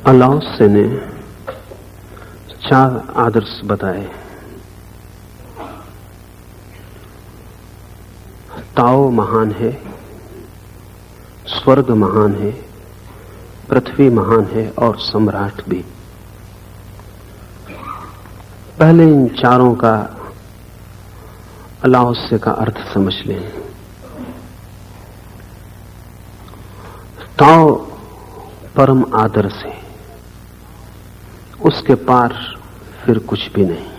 अलाउसे ने 4 आदर्श बताए। ताओ महान है, स्वर्ग महान है, पृथ्वी महान है और सम्राट भी। पहले इन चारों का अलाउसे का अर्थ समझ लें। ताओ परम आदर्श है, उसके पार फिर कुछ भी नहीं।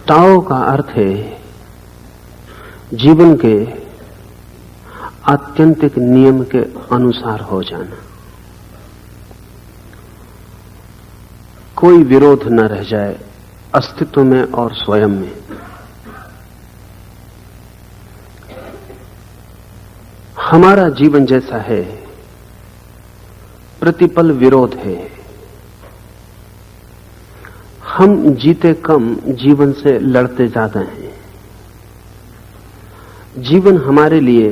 ताओ का अर्थ है जीवन के आत्यंतिक नियम के अनुसार हो जाना, कोई विरोध न रह जाए अस्तित्व में और स्वयं में। हमारा जीवन जैसा है, प्रतिपल विरोध है। हम जीते कम, जीवन से लड़ते ज्यादा हैं। जीवन हमारे लिए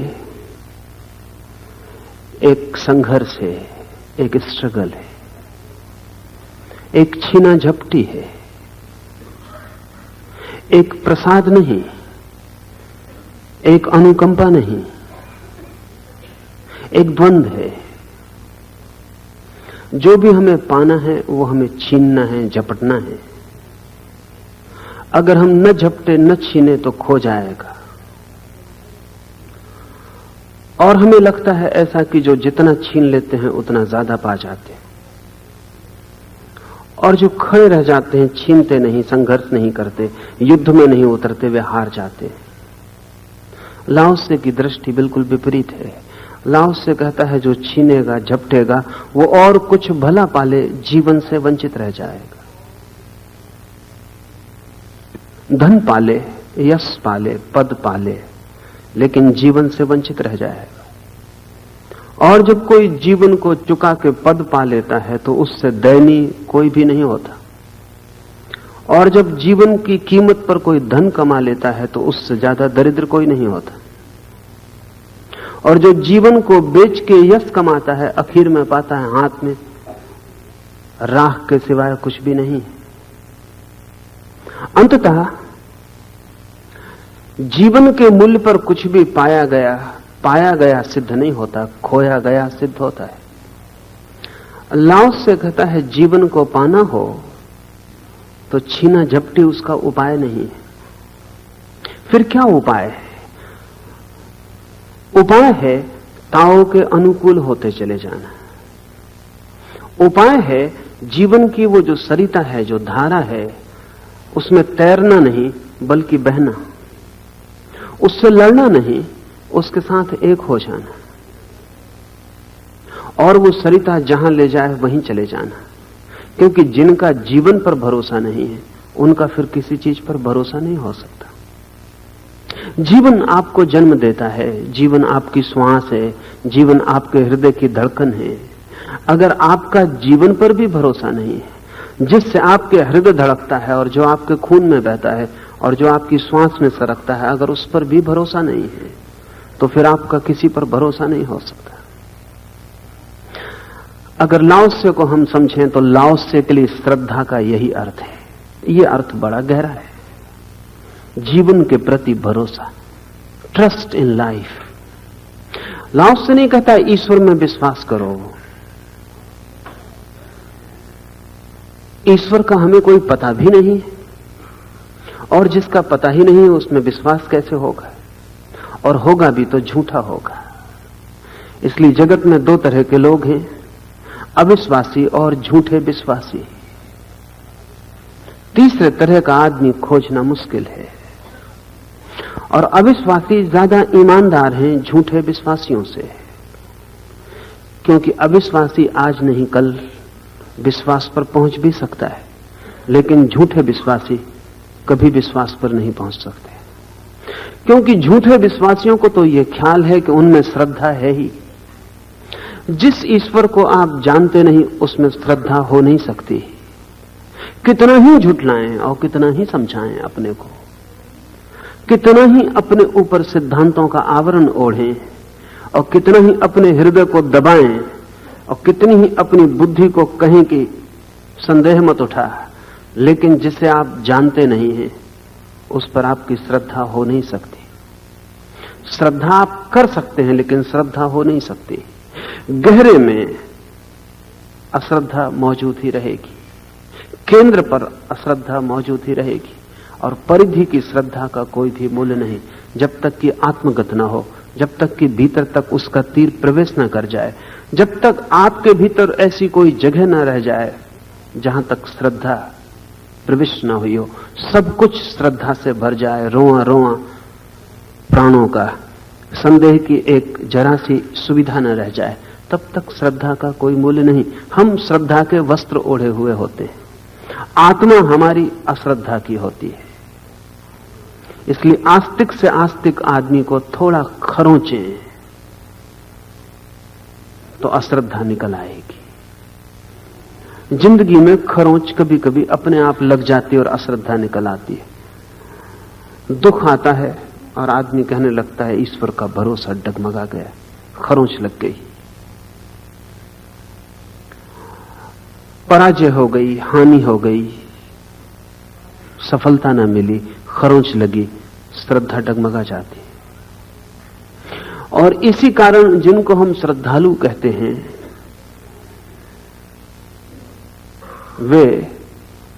एक संघर्ष है, एक स्ट्रगल है, एक छीना झपटी है, एक प्रसाद नहीं, एक अनुकंपा नहीं, एक द्वंद्व है। जो भी हमें पाना है वो हमें छीनना है, झपटना है। अगर हम न झपटे न छीने तो खो जाएगा। और हमें लगता है ऐसा कि जो जितना छीन लेते हैं उतना ज्यादा पा जाते हैं, और जो खड़े रह जाते हैं, छीनते नहीं, संघर्ष नहीं करते, युद्ध में नहीं उतरते, वे हार जाते हैं। लाओसे की दृष्टि बिल्कुल विपरीत है। लाओसे कहता है जो छीनेगा, झपटेगा, वो और कुछ भला पाले जीवन से वंचित रह जाएगा। धन पाले, यश पाले, पद पाले, लेकिन जीवन से वंचित रह जाएगा। और जब कोई जीवन को चुका के पद पा लेता है तो उससे दयनीय कोई भी नहीं होता। और जब जीवन की कीमत पर कोई धन कमा लेता है तो उससे ज्यादा दरिद्र कोई नहीं होता। और जो जीवन को बेच के यश कमाता है, आखिर में पाता है हाथ में राख के सिवाय कुछ भी नहीं। अंततः जीवन के मूल्य पर कुछ भी पाया गया सिद्ध नहीं होता, खोया गया सिद्ध होता है। लाओसे कहता है जीवन को पाना हो तो छीना झपटी उसका उपाय नहीं है। फिर क्या उपाय है? उपाय है ताओ के अनुकूल होते चले जाना। उपाय है जीवन की वो जो सरिता है, जो धारा है, उसमें तैरना नहीं बल्कि बहना, उससे लड़ना नहीं, उसके साथ एक हो जाना, और वो सरिता जहां ले जाए वहीं चले जाना। क्योंकि जिनका जीवन पर भरोसा नहीं है उनका फिर किसी चीज पर भरोसा नहीं हो सकता। जीवन आपको जन्म देता है, जीवन आपकी श्वास है, जीवन आपके हृदय की धड़कन है। अगर आपका जीवन पर भी भरोसा नहीं है, जिससे आपके हृदय धड़कता है और जो आपके खून में बहता है और जो आपकी श्वास में सरकता है, अगर उस पर भी भरोसा नहीं है तो फिर आपका किसी पर भरोसा नहीं हो सकता। अगर लाओसे को हम समझें तो लाओसे के लिए श्रद्धा का यही अर्थ है। यह अर्थ बड़ा गहरा है। जीवन के प्रति भरोसा, ट्रस्ट इन लाइफ। लाओसे नहीं कहता ईश्वर में विश्वास करो। ईश्वर का हमें कोई पता भी नहीं है, और जिसका पता ही नहीं है उसमें विश्वास कैसे होगा? और होगा भी तो झूठा होगा। इसलिए जगत में 2 तरह के लोग हैं, अविश्वासी और झूठे विश्वासी। तीसरे तरह का आदमी खोजना मुश्किल है। और अविश्वासी ज्यादा ईमानदार हैं झूठे विश्वासियों से, क्योंकि अविश्वासी आज नहीं कल विश्वास पर पहुंच भी सकता है, लेकिन झूठे विश्वासी कभी विश्वास पर नहीं पहुंच सकते। क्योंकि झूठे विश्वासियों को तो यह ख्याल है कि उनमें श्रद्धा है ही। जिस ईश्वर को आप जानते नहीं उसमें श्रद्धा हो नहीं सकती। कितना ही झुठलाएं और कितना ही समझाएं अपने को, कितना ही अपने ऊपर सिद्धांतों का आवरण ओढ़ें और कितना ही अपने हृदय को दबाएं और कितनी ही अपनी बुद्धि को कहें कि संदेह मत उठा, लेकिन जिसे आप जानते नहीं हैं उस पर आपकी श्रद्धा हो नहीं सकती। श्रद्धा आप कर सकते हैं लेकिन श्रद्धा हो नहीं सकती। गहरे में अश्रद्धा मौजूद ही रहेगी, केंद्र पर अश्रद्धा मौजूद ही रहेगी, और परिधि की श्रद्धा का कोई भी मूल्य नहीं जब तक कि आत्मगत न हो, जब तक कि भीतर तक उसका तीर प्रवेश न कर जाए, जब तक आपके भीतर ऐसी कोई जगह न रह जाए जहां तक श्रद्धा प्रविष्ट न हुई हो, सब कुछ श्रद्धा से भर जाए, रोआ रोआ प्राणों का, संदेह की एक जरा सी सुविधा न रह जाए, तब तक श्रद्धा का कोई मूल्य नहीं। हम श्रद्धा के वस्त्र ओढ़े हुए होते हैं, आत्मा हमारी अश्रद्धा की होती है। इसलिए आस्तिक से आस्तिक आदमी को थोड़ा खरोंचे तो अश्रद्धा निकल आएगी। जिंदगी में खरोंच कभी कभी अपने आप लग जाती है और अश्रद्धा निकल आती है। दुख आता है और आदमी कहने लगता है ईश्वर का भरोसा डगमगा गया, खरोंच लग गई, पराजय हो गई, हानि हो गई, सफलता न मिली, खरोंच लगी, श्रद्धा डगमगा जाती। और इसी कारण जिनको हम श्रद्धालु कहते हैं वे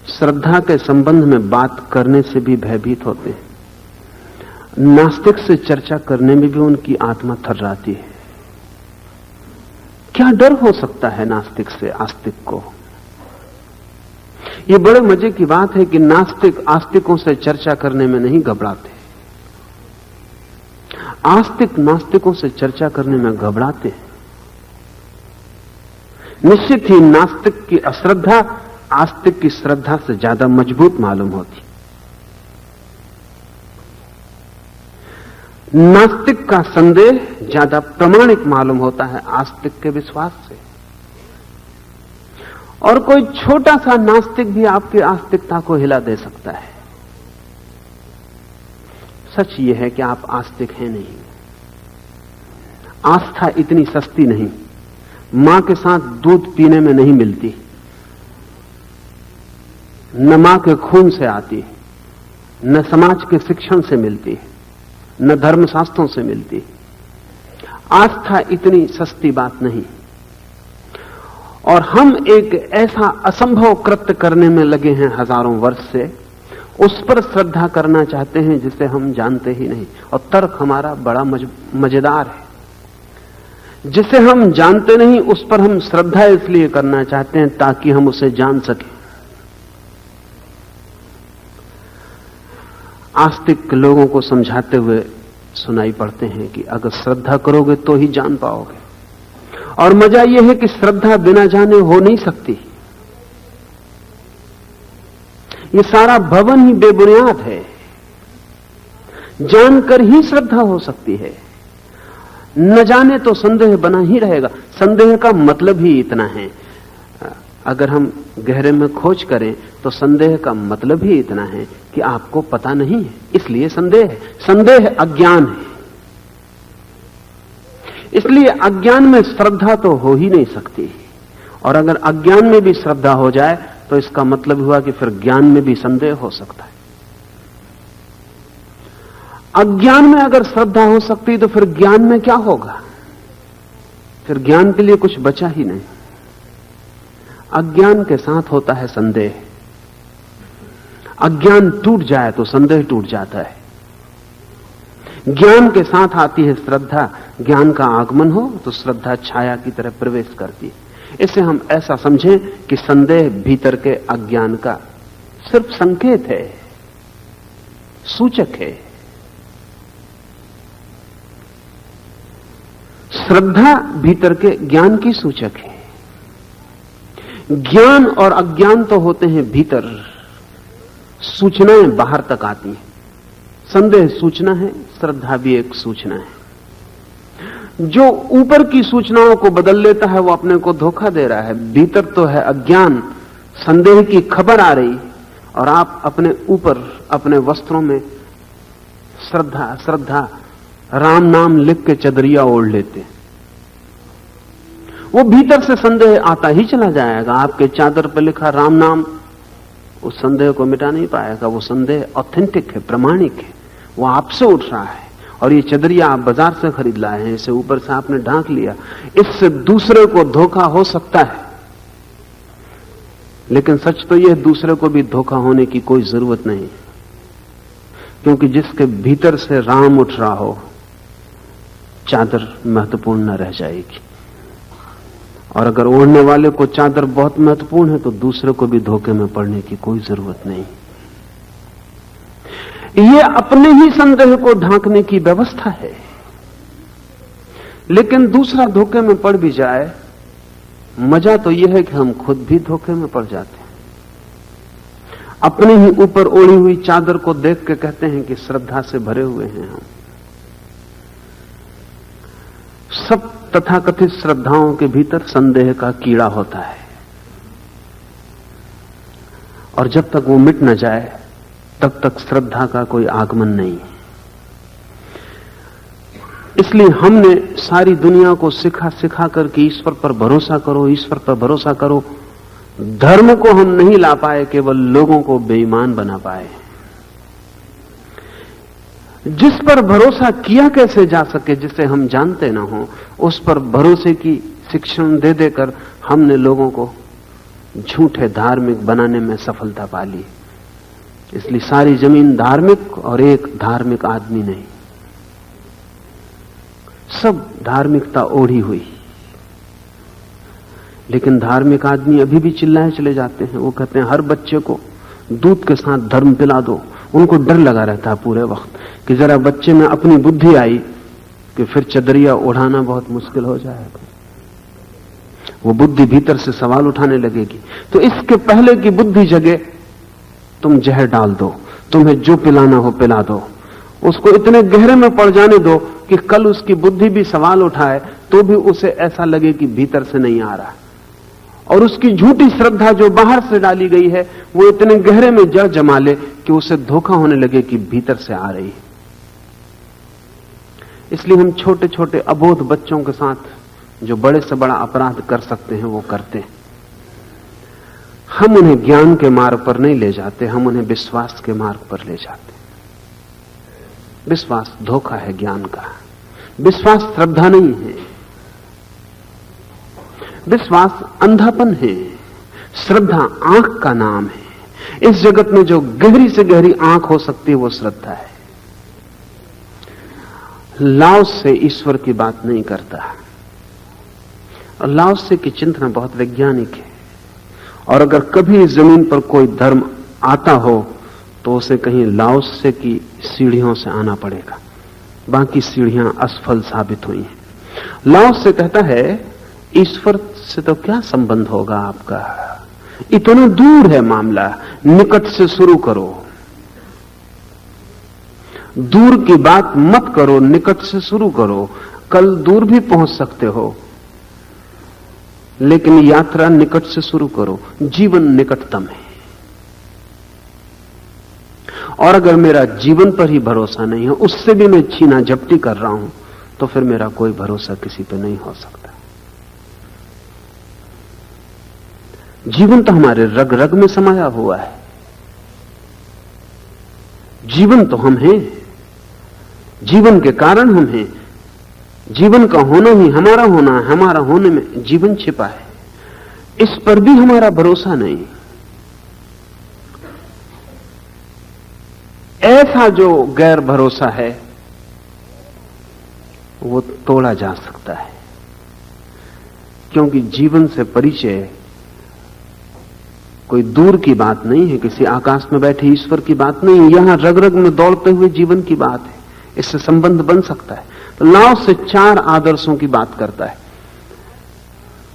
श्रद्धा के संबंध में बात करने से भी भयभीत होते हैं। नास्तिक से चर्चा करने में भी उनकी आत्मा थर्राती है। क्या डर हो सकता है नास्तिक से आस्तिक को? यह बड़े मजे की बात है कि नास्तिक आस्तिकों से चर्चा करने में नहीं घबराते, आस्तिक नास्तिकों से चर्चा करने में घबराते हैं। निश्चित ही नास्तिक की अश्रद्धा आस्तिक की श्रद्धा से ज्यादा मजबूत मालूम होती। नास्तिक का संदेह ज्यादा प्रमाणिक मालूम होता है आस्तिक के विश्वास से, और कोई छोटा सा नास्तिक भी आपकी आस्तिकता को हिला दे सकता है। सच यह है कि आप आस्तिक हैं नहीं। आस्था इतनी सस्ती नहीं, मां के साथ दूध पीने में नहीं मिलती, न मां के खून से आती, न समाज के शिक्षण से मिलती, न धर्मशास्त्रों से मिलती। आस्था इतनी सस्ती बात नहीं। और हम एक ऐसा असंभव कृत्य करने में लगे हैं हजारों वर्ष से, उस पर श्रद्धा करना चाहते हैं जिसे हम जानते ही नहीं। और तर्क हमारा बड़ा मजेदार है। जिसे हम जानते नहीं उस पर हम श्रद्धा इसलिए करना चाहते हैं ताकि हम उसे जान सकें। आस्तिक लोगों को समझाते हुए सुनाई पड़ते हैं कि अगर श्रद्धा करोगे तो ही जान पाओगे, और मजा यह है कि श्रद्धा बिना जाने हो नहीं सकती। ये सारा भवन ही बेबुनियाद है, जानकर ही श्रद्धा हो सकती है, न जाने तो संदेह बना ही रहेगा। संदेह का मतलब ही इतना है, अगर हम गहरे में खोज करें तो संदेह का मतलब ही इतना है कि आपको पता नहीं है, इसलिए संदेह है। संदेह अज्ञान है, इसलिए अज्ञान में श्रद्धा तो हो ही नहीं सकती। और अगर अज्ञान में भी श्रद्धा हो जाए तो इसका मतलब हुआ कि फिर ज्ञान में भी संदेह हो सकता है। अज्ञान में अगर श्रद्धा हो सकती तो फिर ज्ञान में क्या होगा? फिर ज्ञान के लिए कुछ बचा ही नहीं। अज्ञान के साथ होता है संदेह। अज्ञान टूट जाए तो संदेह टूट जाता है। ज्ञान के साथ आती है श्रद्धा। ज्ञान का आगमन हो तो श्रद्धा छाया की तरह प्रवेश करती है। इसे हम ऐसा समझें कि संदेह भीतर के अज्ञान का सिर्फ संकेत है, सूचक है। श्रद्धा भीतर के ज्ञान की सूचक है। ज्ञान और अज्ञान तो होते हैं भीतर, सूचनाएं बाहर तक आती हैं। संदेह सूचना है, श्रद्धा भी एक सूचना है। जो ऊपर की सूचनाओं को बदल लेता है वो अपने को धोखा दे रहा है। भीतर तो है अज्ञान, संदेह की खबर आ रही और आप अपने ऊपर अपने वस्त्रों में श्रद्धा राम नाम लिख के चदरिया ओढ़ लेते, वो भीतर से संदेह आता ही चला जाएगा। आपके चादर पर लिखा राम नाम उस संदेह को मिटा नहीं पाएगा। वो संदेह ऑथेंटिक है, प्रामाणिक है, वो आपसे उठ रहा है। और ये चदरिया आप बाजार से खरीद लाए हैं, इसे ऊपर से आपने ढांक लिया, इससे दूसरे को धोखा हो सकता है, लेकिन सच तो यह दूसरे को भी धोखा होने की कोई जरूरत नहीं, क्योंकि जिसके भीतर से राम उठ रहा हो, चादर महत्वपूर्ण न रह जाएगी। और अगर ओढ़ने वाले को चादर बहुत महत्वपूर्ण है तो दूसरे को भी धोखे में पड़ने की कोई जरूरत नहीं। ये अपने ही संदेह को ढांकने की व्यवस्था है, लेकिन दूसरा धोखे में पड़ भी जाए, मजा तो यह है कि हम खुद भी धोखे में पड़ जाते हैं। अपने ही ऊपर ओढ़ी हुई चादर को देख के कहते हैं कि श्रद्धा से भरे हुए हैं हम। सब तथाकथित श्रद्धाओं के भीतर संदेह का कीड़ा होता है, और जब तक वो मिट न जाए तब तक श्रद्धा का कोई आगमन नहीं। इसलिए हमने सारी दुनिया को सिखा करके ईश्वर पर भरोसा करो, ईश्वर पर भरोसा करो। धर्म को हम नहीं ला पाए, केवल लोगों को बेईमान बना पाए। जिस पर भरोसा किया कैसे जा सके, जिसे हम जानते ना हो, उस पर भरोसे की शिक्षण दे देकर हमने लोगों को झूठे धार्मिक बनाने में सफलता पा ली। इसलिए सारी जमीन धार्मिक और एक धार्मिक आदमी नहीं, सब धार्मिकता ओढ़ी हुई। लेकिन धार्मिक आदमी अभी भी चिल्लाए चले जाते हैं। वो कहते हैं हर बच्चे को दूध के साथ धर्म पिला दो। उनको डर लगा रहता है पूरे वक्त कि जरा बच्चे में अपनी बुद्धि आई कि फिर चदरिया ओढ़ाना बहुत मुश्किल हो जाएगा, वो बुद्धि भीतर से सवाल उठाने लगेगी। तो इसके पहले कि बुद्धि जगे, तुम जहर डाल दो, तुम्हें जो पिलाना हो पिला दो, उसको इतने गहरे में पड़ जाने दो कि कल उसकी बुद्धि भी सवाल उठाए तो भी उसे ऐसा लगे कि भीतर से नहीं आ रहा, और उसकी झूठी श्रद्धा जो बाहर से डाली गई है वो इतने गहरे में जड़ जमा ले कि उसे धोखा होने लगे कि भीतर से आ रही है। इसलिए हम छोटे छोटे अबोध बच्चों के साथ जो बड़े से बड़ा अपराध कर सकते हैं वो करते हैं। हम उन्हें ज्ञान के मार्ग पर नहीं ले जाते, हम उन्हें विश्वास के मार्ग पर ले जाते। विश्वास धोखा है ज्ञान का, विश्वास श्रद्धा नहीं है, विश्वास अंधापन है, श्रद्धा आंख का नाम है। इस जगत में जो गहरी से गहरी आंख हो सकती है वो श्रद्धा है। लाओस से ईश्वर की बात नहीं करता, और लाओस से की चिंतना बहुत वैज्ञानिक है। और अगर कभी इस जमीन पर कोई धर्म आता हो तो उसे कहीं लाओस से की सीढ़ियों से आना पड़ेगा, बाकी सीढ़ियां असफल साबित हुई हैं। लाओस से कहता है ईश्वर से तो क्या संबंध होगा आपका, इतना दूर है मामला, निकट से शुरू करो। दूर की बात मत करो, निकट से शुरू करो। कल दूर भी पहुंच सकते हो, लेकिन यात्रा निकट से शुरू करो। जीवन निकटतम है, और अगर मेरा जीवन पर ही भरोसा नहीं है, उससे भी मैं छीना झपटी कर रहा हूं, तो फिर मेरा कोई भरोसा किसी पे नहीं हो सकता। जीवन तो हमारे रग रग में समाया हुआ है। जीवन तो हम हैं, जीवन के कारण हम हैं। जीवन का होना ही हमारा होना है, हमारा होने में जीवन छिपा है। इस पर भी हमारा भरोसा नहीं। ऐसा जो गैर भरोसा है वो तोड़ा जा सकता है, क्योंकि जीवन से परिचय कोई दूर की बात नहीं है, किसी आकाश में बैठे ईश्वर की बात नहीं है, यहां रग रग में दौड़ते हुए जीवन की बात है। इससे संबंध बन सकता है। तो लाओस से 4 आदर्शों की बात करता है,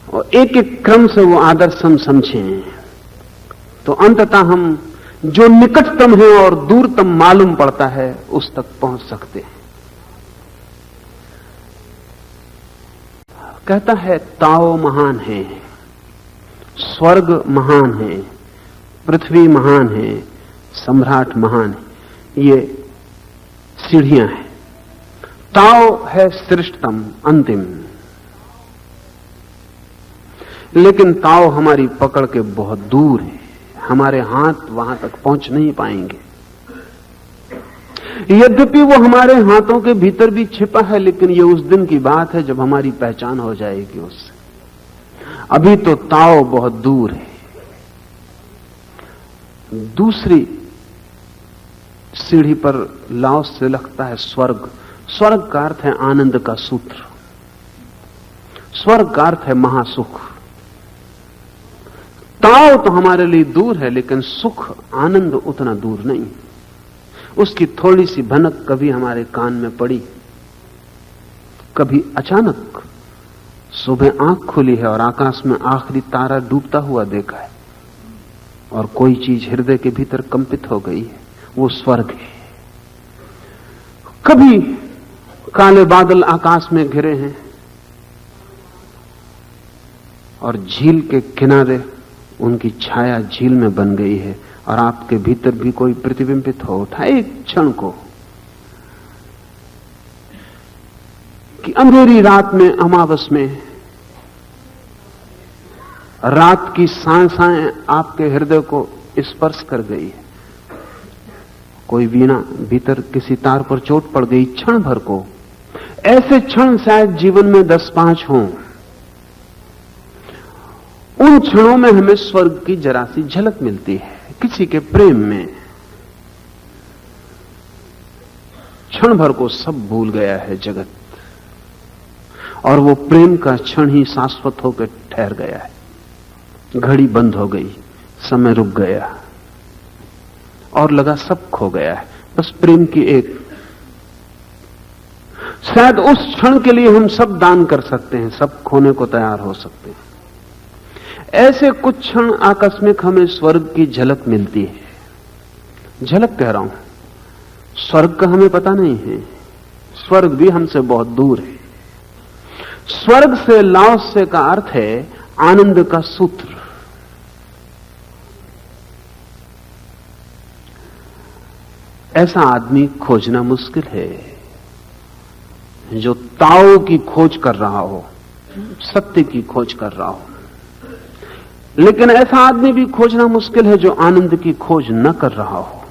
और एक एक क्रम से वो आदर्श हम समझें तो अंततः हम जो निकटतम है और दूरतम मालूम पड़ता है उस तक पहुंच सकते हैं। कहता है ताओ महान है, स्वर्ग महान है, पृथ्वी महान है, सम्राट महान है। ये सीढ़ियां हैं। ताओ है श्रेष्ठतम, अंतिम, लेकिन ताओ हमारी पकड़ के बहुत दूर है, हमारे हाथ वहां तक पहुंच नहीं पाएंगे। यद्यपि वो हमारे हाथों के भीतर भी छिपा है, लेकिन ये उस दिन की बात है जब हमारी पहचान हो जाएगी उससे। अभी तो ताओ बहुत दूर है। दूसरी सीढ़ी पर लाओस से लगता है स्वर्ग। स्वर्ग का अर्थ है आनंद का सूत्र, स्वर्ग का अर्थ है महासुख। ताओ तो हमारे लिए दूर है, लेकिन सुख आनंद उतना दूर नहीं। उसकी थोड़ी सी भनक कभी हमारे कान में पड़ी, कभी अचानक सुबह आंख खुली है और आकाश में आखिरी तारा डूबता हुआ देखा है और कोई चीज हृदय के भीतर कंपित हो गई है, वो स्वर्ग है। कभी काले बादल आकाश में घिरे हैं और झील के किनारे उनकी छाया झील में बन गई है और आपके भीतर भी कोई प्रतिबिंबित हो उठा एक क्षण को कि अंधेरी रात में, अमावस में, रात की सांसें आपके हृदय को स्पर्श कर गई है। कोई वीणा भीतर किसी तार पर चोट पड़ गई क्षण भर को। ऐसे क्षण शायद जीवन में 10-5 हों। उन क्षणों में हमें स्वर्ग की जरा सी झलक मिलती है। किसी के प्रेम में क्षण भर को सब भूल गया है जगत, और वो प्रेम का क्षण ही शाश्वत होकर ठहर गया है। घड़ी बंद हो गई, समय रुक गया और लगा सब खो गया है। बस प्रेम की एक, शायद उस क्षण के लिए हम सब दान कर सकते हैं, सब खोने को तैयार हो सकते हैं। ऐसे कुछ क्षण आकस्मिक हमें स्वर्ग की झलक मिलती है। झलक कह रहा हूं, स्वर्ग का हमें पता नहीं है, स्वर्ग भी हमसे बहुत दूर है। स्वर्ग से, लाओस से का अर्थ है आनंद का सूत्र। ऐसा आदमी खोजना मुश्किल है जो ताओ की खोज कर रहा हो, सत्य की खोज कर रहा हो। लेकिन ऐसा आदमी भी खोजना मुश्किल है जो आनंद की खोज न कर रहा हो।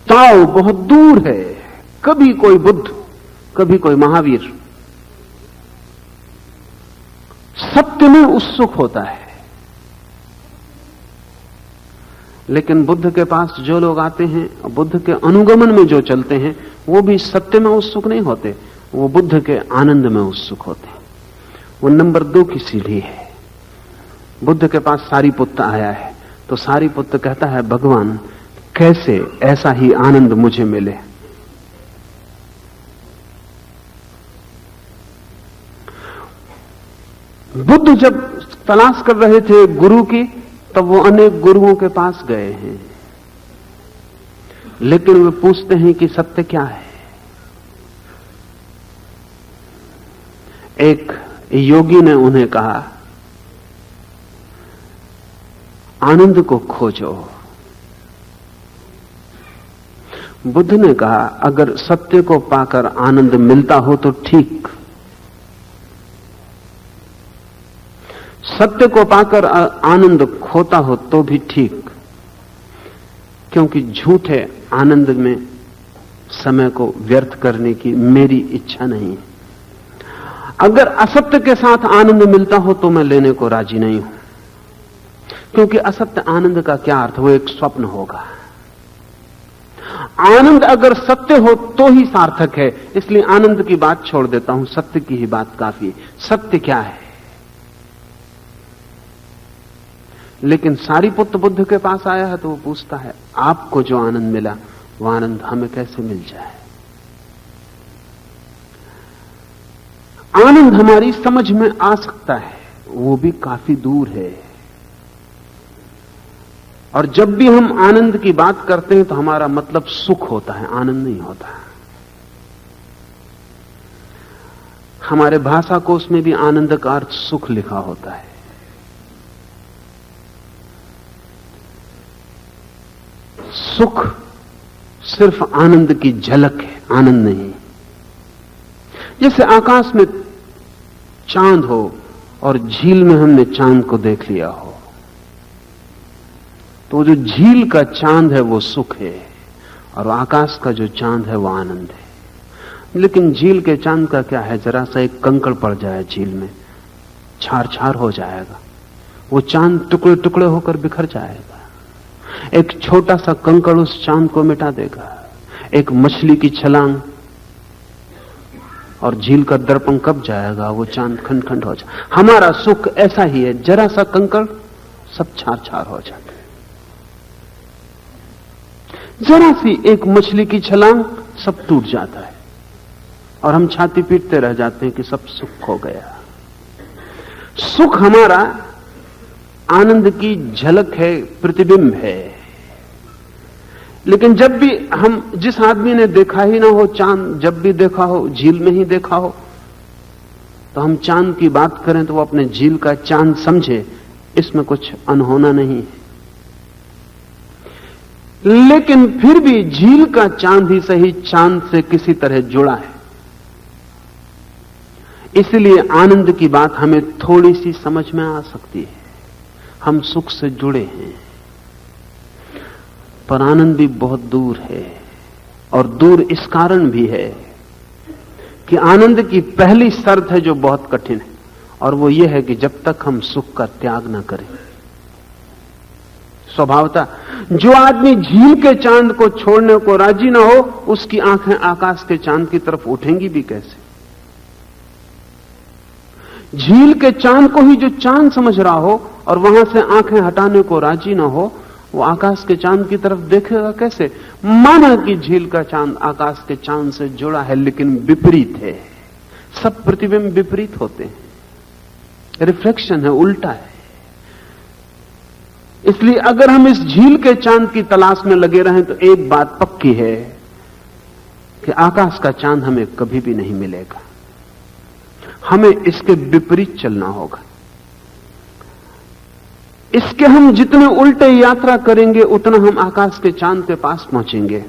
ताओ बहुत दूर है। कभी कोई बुद्ध, कभी कोई महावीर सत्य में उत्सुक होता है, लेकिन बुद्ध के पास जो लोग आते हैं, बुद्ध के अनुगमन में जो चलते हैं, वो भी सत्य में उत्सुक नहीं होते, वो बुद्ध के आनंद में उत्सुक होते हैं। वो नंबर 2 की सीढ़ी है। बुद्ध के पास सारीपुत्र आया है तो सारीपुत्र कहता है, भगवान कैसे ऐसा ही आनंद मुझे मिले। बुद्ध जब तलाश कर रहे थे गुरु की, तब वो अनेक गुरुओं के पास गए हैं, लेकिन वे पूछते हैं कि सत्य क्या है। एक योगी ने उन्हें कहा, आनंद को खोजो। बुद्ध ने कहा, अगर सत्य को पाकर आनंद मिलता हो तो ठीक, सत्य को पाकर आनंद खोता हो तो भी ठीक, क्योंकि झूठे आनंद में समय को व्यर्थ करने की मेरी इच्छा नहीं है। अगर असत्य के साथ आनंद मिलता हो तो मैं लेने को राजी नहीं हूं, क्योंकि असत्य आनंद का क्या अर्थ, वो एक स्वप्न होगा। आनंद अगर सत्य हो तो ही सार्थक है, इसलिए आनंद की बात छोड़ देता हूं, सत्य की ही बात काफी है। सत्य क्या है? लेकिन सारीपुत्र बुद्ध के पास आया है तो वो पूछता है, आपको जो आनंद मिला वो आनंद हमें कैसे मिल जाए? आनंद हमारी समझ में आ सकता है, वो भी काफी दूर है। और जब भी हम आनंद की बात करते हैं तो हमारा मतलब सुख होता है, आनंद नहीं होता। हमारे भाषा कोश में भी आनंद का अर्थ सुख लिखा होता है। सुख सिर्फ आनंद की झलक है, आनंद नहीं। जैसे आकाश में चांद हो और झील में हमने चांद को देख लिया हो, तो जो झील का चांद है वो सुख है और आकाश का जो चांद है वो आनंद है। लेकिन झील के चांद का क्या है, जरा सा एक कंकड़ पड़ जाए झील में, छार छार हो जाएगा, वो चांद टुकड़े टुकड़े होकर बिखर जाएगा। एक छोटा सा कंकड़ उस चांद को मिटा देगा। एक मछली की छलांग और झील का दर्पण कब जाएगा, वो चांद खंड खंड हो जाए। हमारा सुख ऐसा ही है, जरा सा कंकड़ सब छार छार हो जाते, जरा सी एक मछली की छलांग सब टूट जाता है और हम छाती पीटते रह जाते हैं कि सब सुख हो गया। सुख हमारा आनंद की झलक है, प्रतिबिंब है। लेकिन जब भी हम, जिस आदमी ने देखा ही ना हो चांद, जब भी देखा हो झील में ही देखा हो, तो हम चांद की बात करें तो वो अपने झील का चांद समझे, इसमें कुछ अनहोना नहीं है। लेकिन फिर भी झील का चांद ही सही चांद से किसी तरह जुड़ा है। इसलिए आनंद की बात हमें थोड़ी सी समझ में आ सकती है, हम सुख से जुड़े हैं, पर आनंद भी बहुत दूर है। और दूर इस कारण भी है कि आनंद की पहली शर्त है जो बहुत कठिन है, और वो ये है कि जब तक हम सुख का त्याग न करें। स्वभावतः जो आदमी झील के चांद को छोड़ने को राजी ना हो, उसकी आंखें आकाश के चांद की तरफ उठेंगी भी कैसे? झील के चांद को ही जो चांद समझ रहा हो और वहां से आंखें हटाने को राजी ना हो, वो आकाश के चांद की तरफ देखेगा कैसे? माना कि झील का चांद आकाश के चांद से जुड़ा है, लेकिन विपरीत है। सब प्रतिबिंब विपरीत होते हैं, रिफ्लेक्शन है, उल्टा है। इसलिए अगर हम इस झील के चांद की तलाश में लगे रहें तो एक बात पक्की है कि आकाश का चांद हमें कभी भी नहीं मिलेगा। हमें इसके विपरीत चलना होगा। इसके हम जितने उल्टे यात्रा करेंगे उतना हम आकाश के चांद के पास पहुंचेंगे।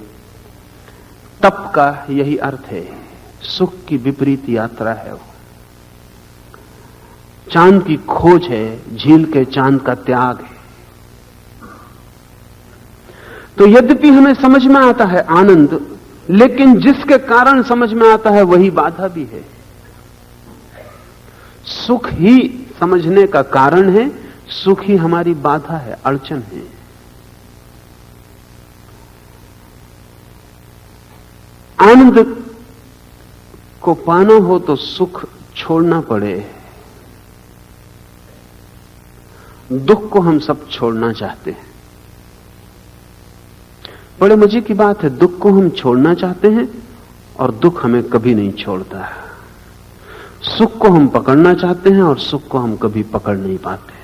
तप का यही अर्थ है, सुख की विपरीत यात्रा है वो। चांद की खोज है, झील के चांद का त्याग है। तो यद्यपि हमें समझ में आता है आनंद, लेकिन जिसके कारण समझ में आता है वही बाधा भी है। सुख ही समझने का कारण है, सुख ही हमारी बाधा है, अड़चन है। आनंद को पाना हो तो सुख छोड़ना पड़े। दुख को हम सब छोड़ना चाहते हैं। बड़े मजे की बात है, दुख को हम छोड़ना चाहते हैं और दुख हमें कभी नहीं छोड़ता। सुख को हम पकड़ना चाहते हैं और सुख को हम कभी पकड़ नहीं पाते।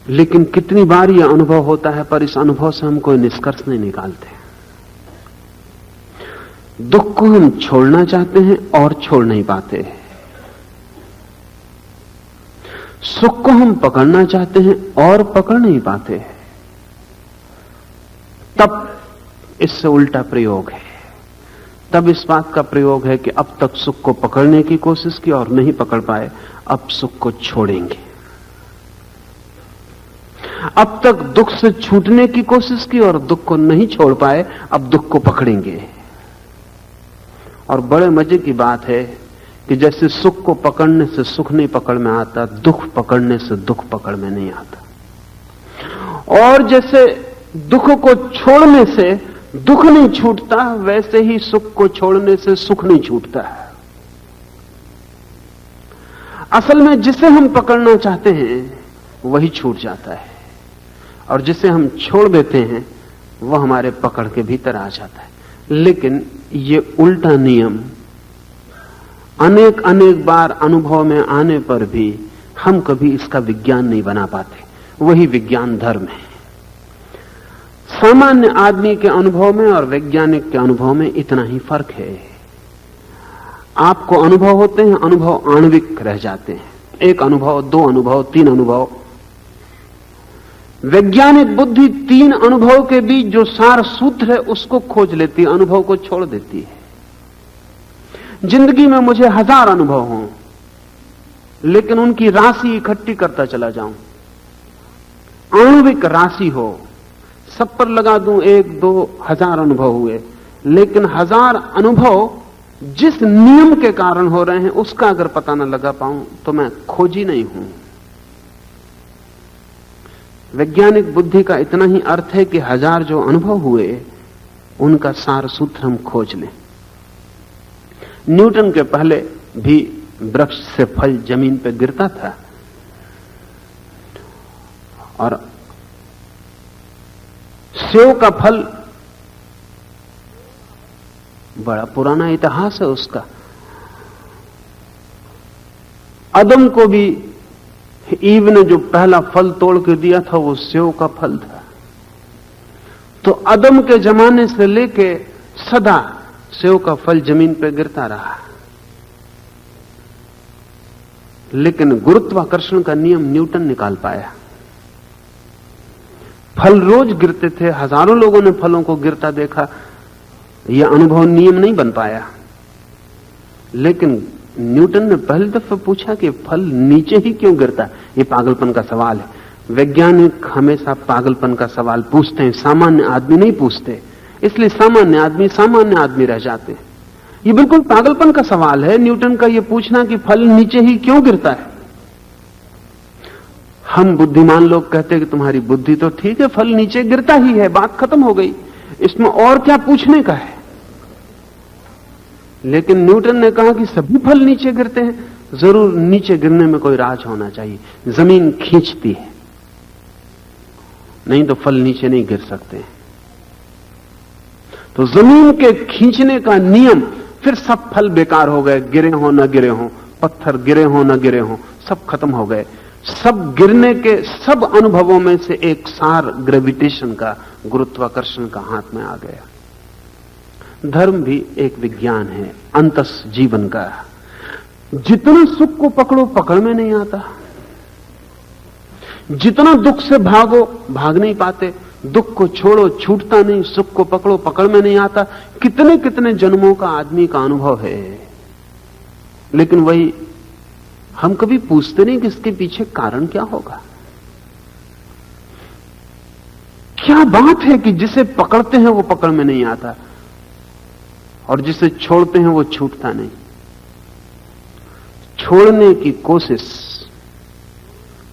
लेकिन कितनी बार यह अनुभव होता है, पर इस अनुभव से हम कोई निष्कर्ष नहीं निकालते। दुख को हम छोड़ना चाहते हैं और छोड़ नहीं पाते। सुख को हम पकड़ना चाहते हैं और पकड़ नहीं पाते। तब इससे उल्टा प्रयोग है। तब इस बात का प्रयोग है कि अब तक सुख को पकड़ने की कोशिश की और नहीं पकड़ पाए, अब सुख को छोड़ेंगे। अब तक दुख से छूटने की कोशिश की और दुख को नहीं छोड़ पाए, अब दुख को पकड़ेंगे। और बड़े मजे की बात है कि जैसे सुख को पकड़ने से सुख नहीं पकड़ में आता, दुख पकड़ने से दुख पकड़ में नहीं आता। और जैसे दुख को छोड़ने से दुख नहीं छूटता, वैसे ही सुख को छोड़ने से सुख नहीं छूटता है। असल में जिसे हम पकड़ना चाहते हैं वही छूट जाता है, और जिसे हम छोड़ देते हैं वह हमारे पकड़ के भीतर आ जाता है। लेकिन ये उल्टा नियम अनेक अनेक बार अनुभव में आने पर भी हम कभी इसका विज्ञान नहीं बना पाते। वही विज्ञान धर्म है। सामान्य आदमी के अनुभव में और वैज्ञानिक के अनुभव में इतना ही फर्क है। आपको अनुभव होते हैं, अनुभव आणविक रह जाते हैं। एक अनुभव, दो अनुभव, तीन अनुभव, वैज्ञानिक बुद्धि 3 अनुभव के बीच जो सार सूत्र है उसको खोज लेती है, अनुभव को छोड़ देती है। जिंदगी में मुझे 1000 अनुभव हों, लेकिन उनकी राशि इकट्ठी करता चला जाऊं, आणविक राशि हो, सब पर लगा दूं 1, 2, 1000 अनुभव हुए, लेकिन 1000 अनुभव जिस नियम के कारण हो रहे हैं उसका अगर पता न लगा पाऊं तो मैं खोजी नहीं हूं। वैज्ञानिक बुद्धि का इतना ही अर्थ है कि 1000 जो अनुभव हुए उनका सार सूत्र हम खोज लें। न्यूटन के पहले भी वृक्ष से फल जमीन पर गिरता था, और सेव का फल बड़ा पुराना इतिहास है उसका। आदम को भी ईव ने जो पहला फल तोड़ के दिया था वो सेव का फल था। तो आदम के जमाने से लेके सदा सेव का फल जमीन पर गिरता रहा, लेकिन गुरुत्वाकर्षण का नियम न्यूटन निकाल पाया। फल रोज गिरते थे, हजारों लोगों ने फलों को गिरता देखा, यह अनुभव नियम नहीं बन पाया। लेकिन न्यूटन ने पहली दफा पूछा कि फल नीचे ही क्यों गिरता है। यह पागलपन का सवाल है। वैज्ञानिक हमेशा पागलपन का सवाल पूछते हैं, सामान्य आदमी नहीं पूछते, इसलिए सामान्य आदमी रह जाते हैं। यह बिल्कुल पागलपन का सवाल है न्यूटन का, यह पूछना कि फल नीचे ही क्यों गिरता है। हम बुद्धिमान लोग कहते हैं कि तुम्हारी बुद्धि तो ठीक है, फल नीचे गिरता ही है, बात खत्म हो गई, इसमें और क्या पूछने का है। लेकिन न्यूटन ने कहा कि सभी फल नीचे गिरते हैं, जरूर नीचे गिरने में कोई राज होना चाहिए, जमीन खींचती है, नहीं तो फल नीचे नहीं गिर सकते। तो जमीन के खींचने का नियम, फिर सब फल बेकार हो गए, गिरे हो न गिरे हो, पत्थर गिरे हो न गिरे हो, सब खत्म हो गए। सब गिरने के सब अनुभवों में से एक सार ग्रेविटेशन का, गुरुत्वाकर्षण का हाथ में आ गया। धर्म भी एक विज्ञान है अंतस जीवन का। जितना सुख को पकड़ो पकड़ में नहीं आता, जितना दुख से भागो भाग नहीं पाते, दुख को छोड़ो छूटता नहीं, सुख को पकड़ो पकड़ में नहीं आता। कितने कितने जन्मों का आदमी का अनुभव है, लेकिन वही हम कभी पूछते नहीं कि इसके पीछे कारण क्या होगा। क्या बात है कि जिसे पकड़ते हैं वो पकड़ में नहीं आता और जिसे छोड़ते हैं वो छूटता नहीं। छोड़ने की कोशिश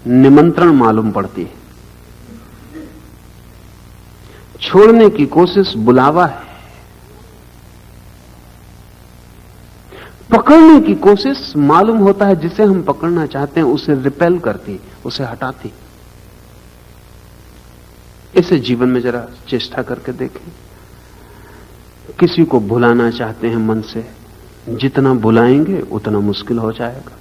निमंत्रण मालूम पड़ती है, छोड़ने की कोशिश बुलावा है, पकड़ने की कोशिश मालूम होता है जिसे हम पकड़ना चाहते हैं उसे रिपेल करती, उसे हटाती। इसे जीवन में जरा चेष्टा करके देखें। किसी को भुलाना चाहते हैं मन से, जितना बुलाएंगे उतना मुश्किल हो जाएगा,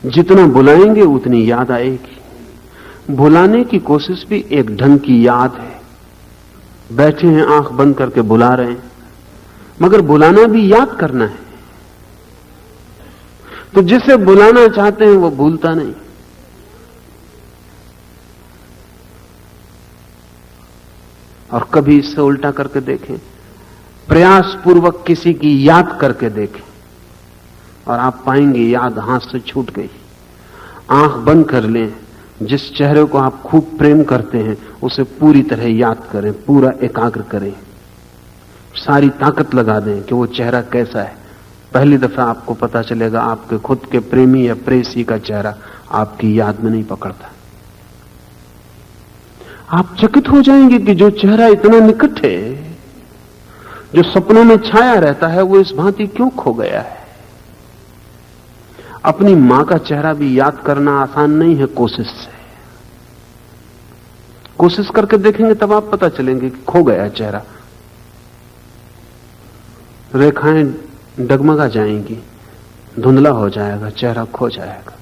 जितना बुलाएंगे उतनी याद आएगी। भुलाने की कोशिश भी एक ढंग की याद है। बैठे हैं आंख बंद करके बुला रहे हैं, मगर बुलाना भी याद करना है। तो जिसे बुलाना चाहते हैं वो भूलता नहीं। और कभी इससे उल्टा करके देखें, प्रयास पूर्वक किसी की याद करके देखें और आप पाएंगे याद हाथ से छूट गई। आंख बंद कर लें, जिस चेहरे को आप खूब प्रेम करते हैं उसे पूरी तरह याद करें, पूरा एकाग्र करें, सारी ताकत लगा दें कि वो चेहरा कैसा है। पहली दफा आपको पता चलेगा आपके खुद के प्रेमी या प्रेसी का चेहरा आपकी याद में नहीं पकड़ता। आप चकित हो जाएंगे कि जो चेहरा इतना निकट है, जो सपनों में छाया रहता है, वो इस भांति क्यों खो गया है। अपनी मां का चेहरा भी याद करना आसान नहीं है कोशिश से। कोशिश करके देखेंगे तब आप पता चलेंगे कि खो गया चेहरा, रेखाएं डगमगा जाएंगी, धुंधला हो जाएगा, चेहरा खो जाएगा।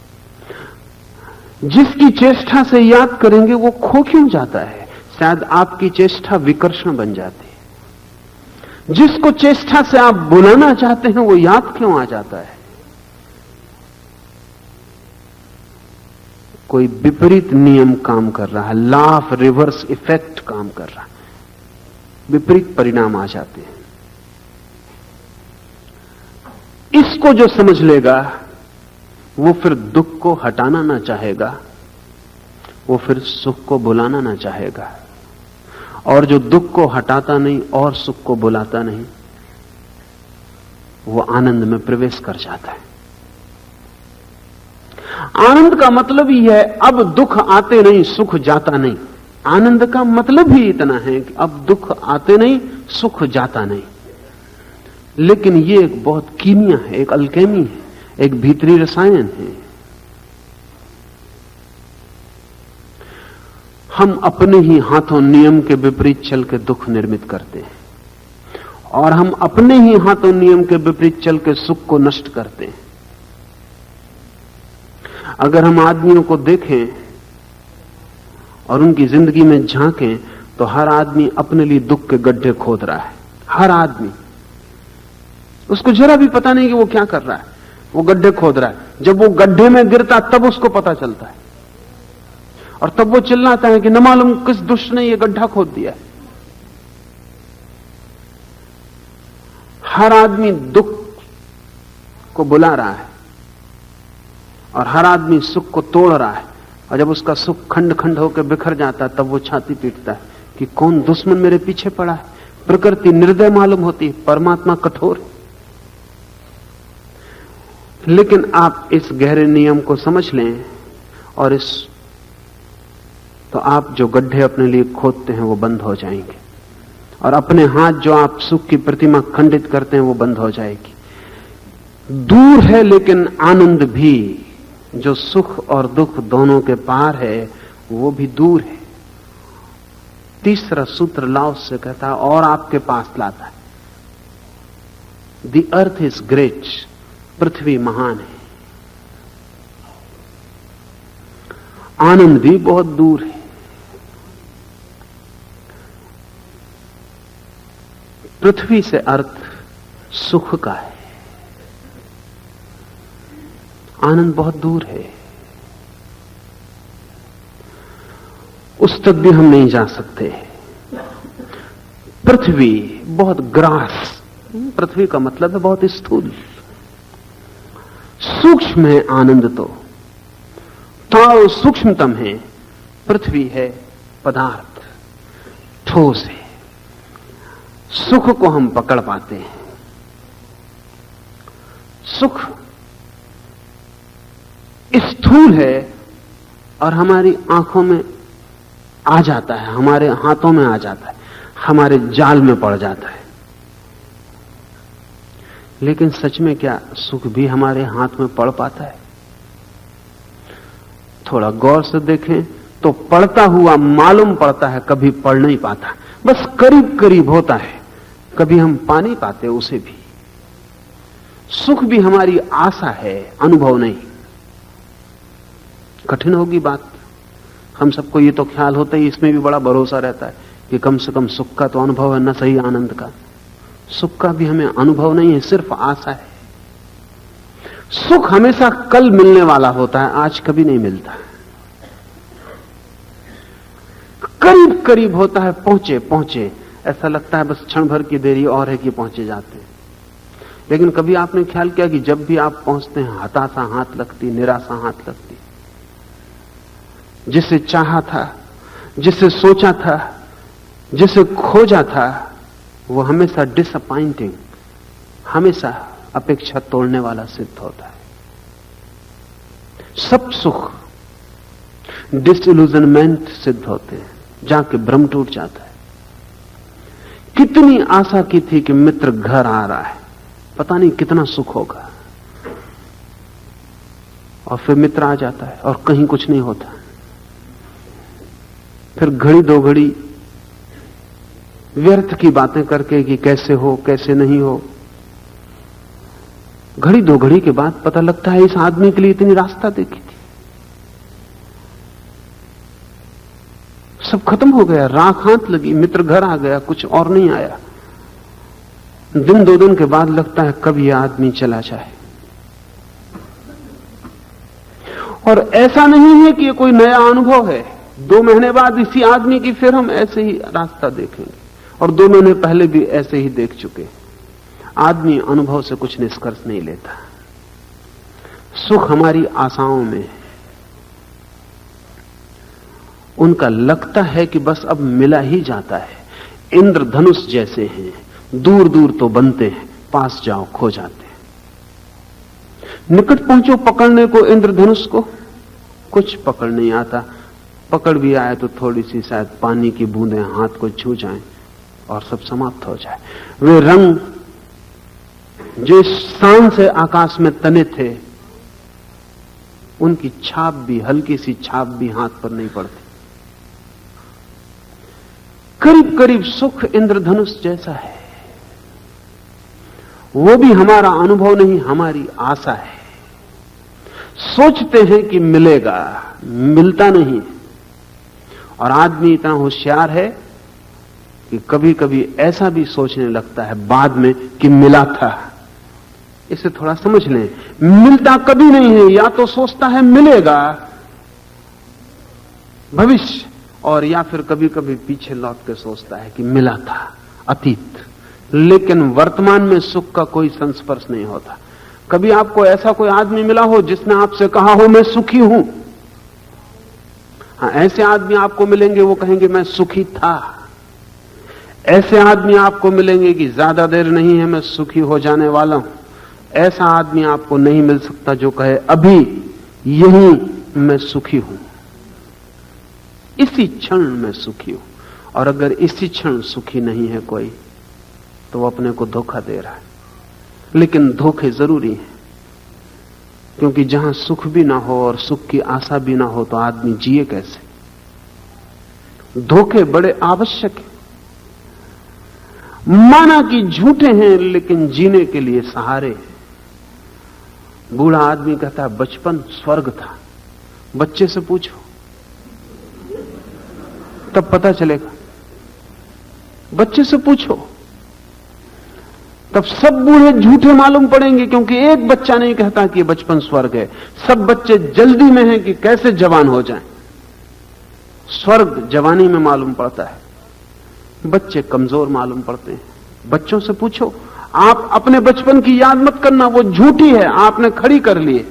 जिसकी चेष्टा से याद करेंगे वो खो क्यों जाता है? शायद आपकी चेष्टा विकर्षण बन जाती है। जिसको चेष्टा से आप बुलाना चाहते हैं वो याद क्यों आ जाता है? कोई विपरीत नियम काम कर रहा है, लॉ ऑफ रिवर्स इफेक्ट काम कर रहा है, विपरीत परिणाम आ जाते हैं। इसको जो समझ लेगा वो फिर दुख को हटाना ना चाहेगा, वो फिर सुख को बुलाना ना चाहेगा। और जो दुख को हटाता नहीं और सुख को बुलाता नहीं, वो आनंद में प्रवेश कर जाता है। आनंद का मतलब ही है अब दुख आते नहीं, सुख जाता नहीं। आनंद का मतलब ही इतना है कि अब दुख आते नहीं, सुख जाता नहीं। लेकिन ये एक बहुत कीमिया है, एक अल्केमी है, एक भीतरी रसायन है। हम अपने ही हाथों नियम के विपरीत चल के दुख निर्मित करते हैं और हम अपने ही हाथों नियम के विपरीत चल के सुख को नष्ट करते हैं। अगर हम आदमियों को देखें और उनकी जिंदगी में झांकें तो हर आदमी अपने लिए दुख के गड्ढे खोद रहा है। हर आदमी, उसको जरा भी पता नहीं कि वो क्या कर रहा है, वो गड्ढे खोद रहा है। जब वो गड्ढे में गिरता तब उसको पता चलता है और तब वो चिल्लाता है कि न मालूम किस दुष्ट ने ये गड्ढा खोद दिया है। हर आदमी दुख को बुला रहा है और हर आदमी सुख को तोड़ रहा है, और जब उसका सुख खंड खंड होकर बिखर जाता है तब वो छाती पीटता है कि कौन दुश्मन मेरे पीछे पड़ा है। प्रकृति निर्दय मालूम होती है, परमात्मा कठोर है। लेकिन आप इस गहरे नियम को समझ लें और तो आप जो गड्ढे अपने लिए खोदते हैं वो बंद हो जाएंगे और अपने हाथ जो आप सुख की प्रतिमा खंडित करते हैं वो बंद हो जाएगी। दूर है लेकिन आनंद भी, जो सुख और दुख दोनों के पार है, वो भी दूर है। तीसरा सूत्र लाओस से कहता है और आपके पास लाता है। द अर्थ इज ग्रेट, पृथ्वी महान है। आनंद भी बहुत दूर है। पृथ्वी से अर्थ सुख का है, आनंद बहुत दूर है, उस तक भी हम नहीं जा सकते। पृथ्वी बहुत ग्रास, पृथ्वी का मतलब है बहुत स्थूल, सूक्ष्म है आनंद तो सूक्ष्मतम है। पृथ्वी है पदार्थ, ठोस है, सुख को हम पकड़ पाते हैं। सुख स्थूल है और हमारी आंखों में आ जाता है, हमारे हाथों में आ जाता है, हमारे जाल में पड़ जाता है। लेकिन सच में क्या सुख भी हमारे हाथ में पड़ पाता है? थोड़ा गौर से देखें तो पड़ता हुआ मालूम पड़ता है, कभी पड़ नहीं पाता, बस करीब करीब होता है, कभी हम पा नहीं पाते उसे भी। सुख भी हमारी आशा है, अनुभव नहीं। कठिन होगी बात, हम सबको ये तो ख्याल होता है, इसमें भी बड़ा भरोसा रहता है कि कम से कम सुख का तो अनुभव है, न सही आनंद का। सुख का भी हमें अनुभव नहीं है, सिर्फ आशा है। सुख हमेशा कल मिलने वाला होता है, आज कभी नहीं मिलता। करीब करीब होता है, पहुंचे पहुंचे, ऐसा लगता है बस क्षण भर की देरी और है कि पहुंचे जाते हैं। लेकिन कभी आपने ख्याल किया कि जब भी आप पहुंचते हैं हताशा हाथ लगती, निराशा हाथ लगती। जिसे चाहा था, जिसे सोचा था, जिसे खोजा था, वो हमेशा डिसअपॉइंटिंग, हमेशा अपेक्षा तोड़ने वाला सिद्ध होता है। सब सुख डिसइल्यूजनमेंट सिद्ध होते हैं, जाके भ्रम टूट जाता है। कितनी आशा की थी कि मित्र घर आ रहा है, पता नहीं कितना सुख होगा, और फिर मित्र आ जाता है और कहीं कुछ नहीं होता। फिर घड़ी दो घड़ी व्यर्थ की बातें करके कि कैसे हो कैसे नहीं हो, घड़ी दो घड़ी के बाद पता लगता है इस आदमी के लिए इतनी रास्ता देखी थी, सब खत्म हो गया, राख हाथ लगी, मित्र घर आ गया, कुछ और नहीं आया। दिन दो दिन के बाद लगता है कब यह आदमी चला जाए। और ऐसा नहीं है कि ये कोई नया अनुभव है। 2 महीने बाद इसी आदमी की फिर हम ऐसे ही रास्ता देखेंगे, और 2 महीने पहले भी ऐसे ही देख चुके। आदमी अनुभव से कुछ निष्कर्ष नहीं लेता। सुख हमारी आशाओं में है। उनका लगता है कि बस अब मिला ही जाता है। इंद्रधनुष जैसे हैं, दूर दूर तो बनते हैं, पास जाओ खो जाते हैं। निकट पहुंचो पकड़ने को इंद्रधनुष को, कुछ पकड़ नहीं आता। पकड़ भी आए तो थोड़ी सी शायद पानी की बूंदें हाथ को छू जाएं और सब समाप्त हो जाए। वे रंग जो इस शान से आकाश में तने थे, उनकी छाप भी, हल्की सी छाप भी हाथ पर नहीं पड़ती। करीब करीब सुख इंद्रधनुष जैसा है। वो भी हमारा अनुभव नहीं, हमारी आशा है। सोचते हैं कि मिलेगा, मिलता नहीं। और आदमी इतना होशियार है कि कभी कभी ऐसा भी सोचने लगता है बाद में कि मिला था। इसे थोड़ा समझ लें, मिलता कभी नहीं है। या तो सोचता है मिलेगा भविष्य, और या फिर कभी कभी पीछे लौट के सोचता है कि मिला था, अतीत। लेकिन वर्तमान में सुख का कोई संस्पर्श नहीं होता। कभी आपको ऐसा कोई आदमी मिला हो जिसने आपसे कहा हो मैं सुखी हूं? हाँ, ऐसे आदमी आपको मिलेंगे, वो कहेंगे मैं सुखी था। ऐसे आदमी आपको मिलेंगे कि ज्यादा देर नहीं है, मैं सुखी हो जाने वाला हूं। ऐसा आदमी आपको नहीं मिल सकता जो कहे अभी यही मैं सुखी हूं, इसी क्षण मैं सुखी हूं। और अगर इसी क्षण सुखी नहीं है कोई, तो वो अपने को धोखा दे रहा है। लेकिन धोखे जरूरी हैं, क्योंकि जहां सुख भी ना हो और सुख की आशा भी ना हो तो आदमी जिए कैसे? धोखे बड़े आवश्यक हैं। माना कि झूठे हैं, लेकिन जीने के लिए सहारे हैं। बूढ़ा आदमी कहता है बचपन स्वर्ग था। बच्चे से पूछो, तब पता चलेगा। बच्चे से पूछो, तब सब बूढ़े झूठे मालूम पड़ेंगे, क्योंकि एक बच्चा नहीं कहता कि बचपन स्वर्ग है। सब बच्चे जल्दी में हैं कि कैसे जवान हो जाएं। स्वर्ग जवानी में मालूम पड़ता है, बच्चे कमजोर मालूम पड़ते हैं। बच्चों से पूछो, आप अपने बचपन की याद मत करना, वो झूठी है, आपने खड़ी कर ली है।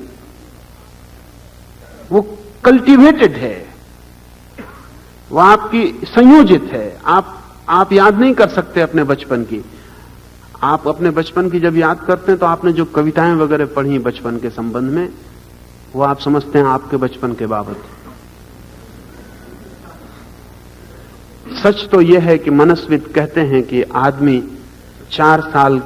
वो कल्टीवेटेड है, वो आपकी संयोजित है। आप याद नहीं कर सकते अपने बचपन की। आप अपने बचपन की जब याद करते हैं तो आपने जो कविताएं वगैरह पढ़ी बचपन के संबंध में, वो आप समझते हैं आपके बचपन के बाबत। सच तो यह है कि मनस्विद कहते हैं कि आदमी 4 साल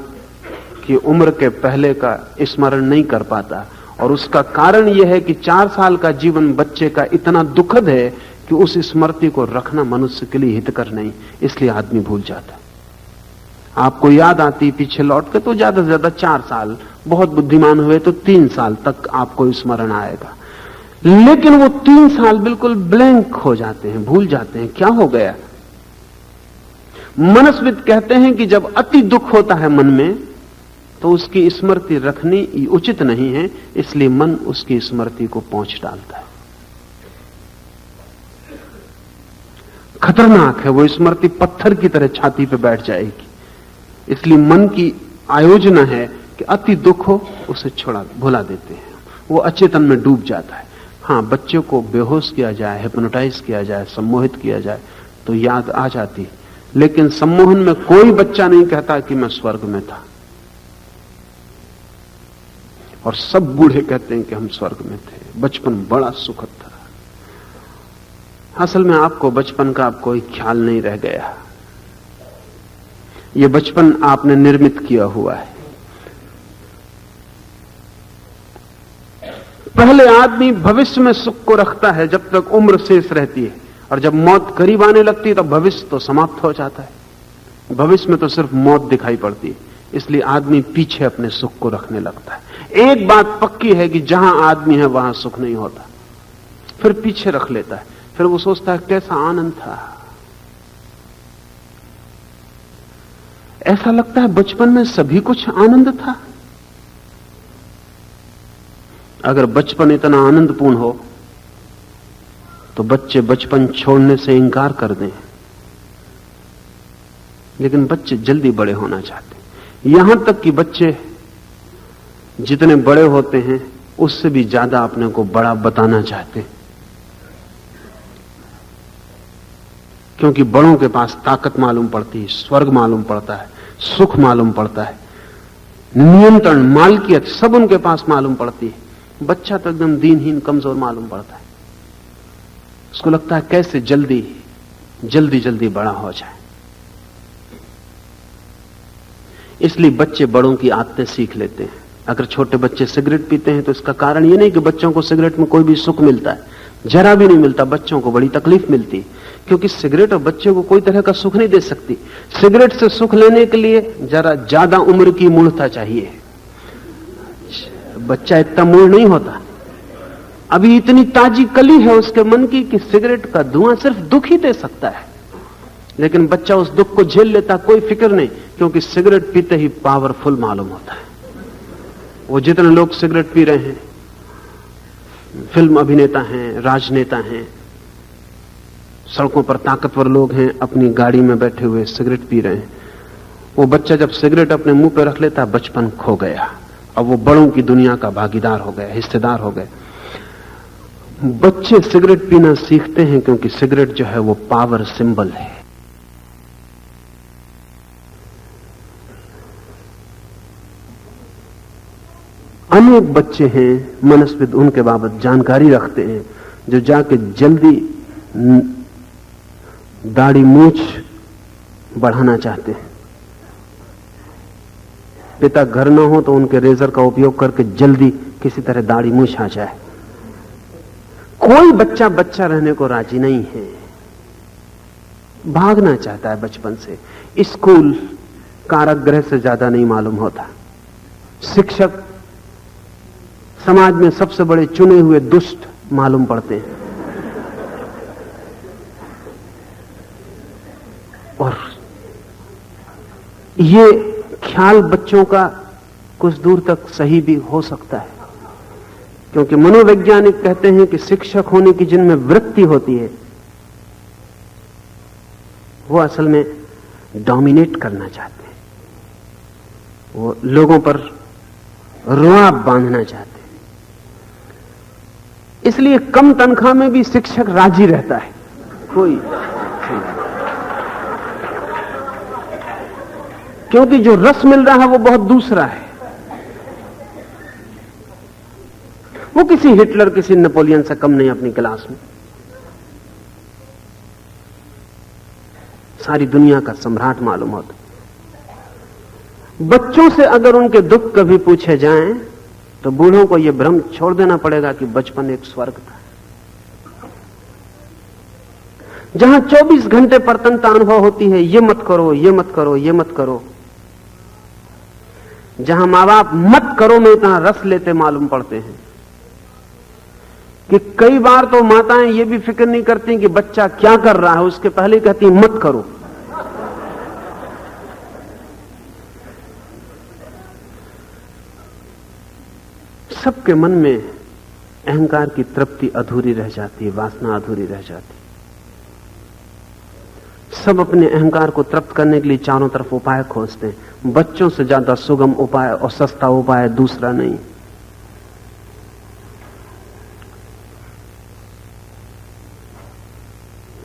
की उम्र के पहले का स्मरण नहीं कर पाता, और उसका कारण यह है कि 4 साल का जीवन बच्चे का इतना दुखद है कि उस स्मृति को रखना मनुष्य के लिए हितकर नहीं, इसलिए आदमी भूल जाता। आपको याद आती पीछे लौट के तो ज्यादा से ज्यादा 4 साल, बहुत बुद्धिमान हुए तो 3 साल तक आपको स्मरण आएगा। लेकिन वो 3 साल बिल्कुल ब्लैंक हो जाते हैं, भूल जाते हैं क्या हो गया। मनस्विद कहते हैं कि जब अति दुख होता है मन में, तो उसकी स्मृति रखनी उचित नहीं है, इसलिए मन उसकी स्मृति को पोंछ डालता है। खतरनाक है, वो स्मृति पत्थर की तरह छाती पे बैठ जाएगी। इसलिए मन की आयोजना है कि अति दुख हो उसे छोड़ा, भुला देते हैं, वो अचेतन में डूब जाता है। हां, बच्चों को बेहोश किया जाए, हिप्नोटाइज किया जाए, सम्मोहित किया जाए तो याद आ जाती, लेकिन सम्मोहन में कोई बच्चा नहीं कहता कि मैं स्वर्ग में था। और सब बूढ़े कहते हैं कि हम स्वर्ग में थे, बचपन बड़ा सुखद था। असल में आपको बचपन का अब कोई ख्याल नहीं रह गया। ये बचपन आपने निर्मित किया हुआ है। पहले आदमी भविष्य में सुख को रखता है जब तक उम्र शेष रहती है, और जब मौत करीब आने लगती है तो भविष्य तो समाप्त हो जाता है। भविष्य में तो सिर्फ मौत दिखाई पड़ती है, इसलिए आदमी पीछे अपने सुख को रखने लगता है। एक बात पक्की है कि जहां आदमी है वहां सुख नहीं होता, फिर पीछे रख लेता है। फिर वो सोचता है कैसा आनंद था। ऐसा लगता है बचपन में सभी कुछ आनंद था। अगर बचपन इतना आनंदपूर्ण हो तो बच्चे बचपन छोड़ने से इंकार कर दें, लेकिन बच्चे जल्दी बड़े होना चाहते हैं। यहां तक कि बच्चे जितने बड़े होते हैं उससे भी ज्यादा अपने को बड़ा बताना चाहते हैं, क्योंकि बड़ों के पास ताकत मालूम पड़ती है, स्वर्ग मालूम पड़ता है, सुख मालूम पड़ता है, नियंत्रण, मालकियत सब उनके पास मालूम पड़ती है। बच्चा तो एकदम दीनहीन, कमजोर मालूम पड़ता है। उसको लगता है कैसे जल्दी जल्दी जल्दी बड़ा हो जाए। इसलिए बच्चे बड़ों की आदतें सीख लेते हैं। अगर छोटे बच्चे सिगरेट पीते हैं तो इसका कारण यह नहीं कि बच्चों को सिगरेट में कोई भी सुख मिलता है, जरा भी नहीं मिलता। बच्चों को बड़ी तकलीफ मिलती है, क्योंकि सिगरेट और बच्चे को कोई तरह का सुख नहीं दे सकती। सिगरेट से सुख लेने के लिए जरा ज्यादा उम्र की मूर्खता चाहिए। बच्चा इतना मूल नहीं होता, अभी इतनी ताजी कली है उसके मन की कि सिगरेट का धुआं सिर्फ दुख ही दे सकता है, लेकिन बच्चा उस दुख को झेल लेता, कोई फिक्र नहीं, क्योंकि सिगरेट पीते ही पावरफुल मालूम होता है। वो जितने लोग सिगरेट पी रहे हैं, फिल्म अभिनेता हैं, राजनेता हैं, सड़कों पर ताकतवर लोग हैं, अपनी गाड़ी में बैठे हुए सिगरेट पी रहे हैं। वो बच्चा जब सिगरेट अपने मुंह पे रख लेता, बचपन खो गया। अब वो बड़ों की दुनिया का भागीदार हो गया, हिस्सेदार हो गए। बच्चे सिगरेट पीना सीखते हैं क्योंकि सिगरेट जो है वो पावर सिंबल है। अनेक बच्चे हैं, मनस्विद उनके बाबत जानकारी रखते हैं, जो जाके जल्दी दाढ़ी मूछ बढ़ाना चाहते हैं। पिता घर न हो तो उनके रेजर का उपयोग करके जल्दी किसी तरह दाढ़ी मूछ आ जाए। कोई बच्चा बच्चा रहने को राजी नहीं है, भागना चाहता है बचपन से। स्कूल कारागृह से ज्यादा नहीं मालूम होता। शिक्षक समाज में सबसे बड़े चुने हुए दुष्ट मालूम पड़ते हैं, और ये ख्याल बच्चों का कुछ दूर तक सही भी हो सकता है, क्योंकि मनोवैज्ञानिक कहते हैं कि शिक्षक होने की जिनमें वृत्ति होती है वो असल में डोमिनेट करना चाहते हैं, वो लोगों पर रुआब बांधना चाहते हैं। इसलिए कम तनख्वाह में भी शिक्षक राजी रहता है। कोई, क्योंकि जो रस मिल रहा है वो बहुत दूसरा है। वो किसी हिटलर, किसी नेपोलियन से कम नहीं अपनी क्लास में। सारी दुनिया का सम्राट मालूम होता। बच्चों से अगर उनके दुख कभी पूछे जाएं तो बूढ़ों को यह भ्रम छोड़ देना पड़ेगा कि बचपन एक स्वर्ग था, जहां 24 घंटे प्रतन्नता अनुभव होती है। ये मत करो, ये मत करो, ये मत करो। जहां मां बाप मत करो में इतना रस लेते मालूम पड़ते हैं कि कई बार तो माताएं ये भी फिक्र नहीं करती कि बच्चा क्या कर रहा है, उसके पहले ही कहती मत करो। सबके मन में अहंकार की तृप्ति अधूरी रह जाती है, वासना अधूरी रह जाती है। सब अपने अहंकार को तृप्त करने के लिए चारों तरफ उपाय खोजते हैं। बच्चों से ज्यादा सुगम उपाय और सस्ता उपाय दूसरा नहीं।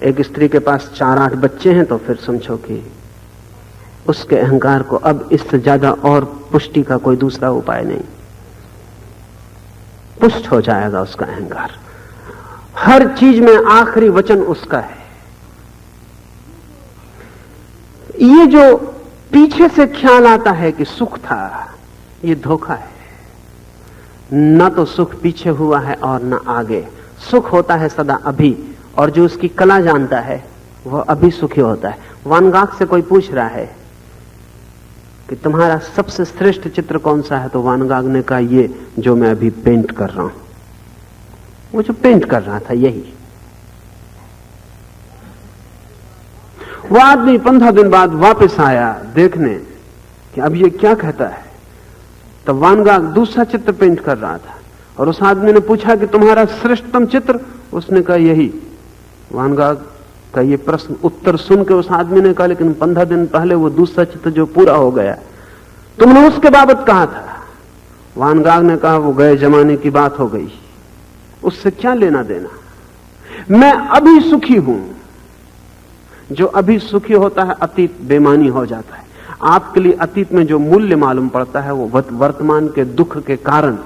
एक स्त्री के पास 4-8 बच्चे हैं तो फिर समझो कि उसके अहंकार को अब इससे ज्यादा और पुष्टि का कोई दूसरा उपाय नहीं। पुष्ट हो जाएगा उसका अहंकार। हर चीज में आखिरी वचन उसका है। ये जो पीछे से ख्याल आता है कि सुख था, ये धोखा है। न तो सुख पीछे हुआ है और न आगे। सुख होता है सदा अभी, और जो उसकी कला जानता है वह अभी सुखी होता है। वान गाग से कोई पूछ रहा है कि तुम्हारा सबसे श्रेष्ठ चित्र कौन सा है, तो वान गाग ने कहा ये जो मैं अभी पेंट कर रहा हूं। वो जो पेंट कर रहा था यही। वो आदमी 15 दिन बाद वापस आया देखने कि अब ये क्या कहता है। तब वान गाग दूसरा चित्र पेंट कर रहा था। और उस आदमी ने पूछा कि तुम्हारा श्रेष्ठतम चित्र? उसने कहा यही। वैन गॉग का ये प्रश्न उत्तर सुन के उस आदमी ने कहा, लेकिन 15 दिन पहले वो दूसरा चित्र जो पूरा हो गया, तुमने उसके बाबत कहा था। वैन गॉग ने कहा, वो गए जमाने की बात हो गई, उससे क्या लेना देना। मैं अभी सुखी हूं। जो अभी सुखी होता है अतीत बेमानी हो जाता है। आपके लिए अतीत में जो मूल्य मालूम पड़ता है वो वर्तमान के दुख के कारण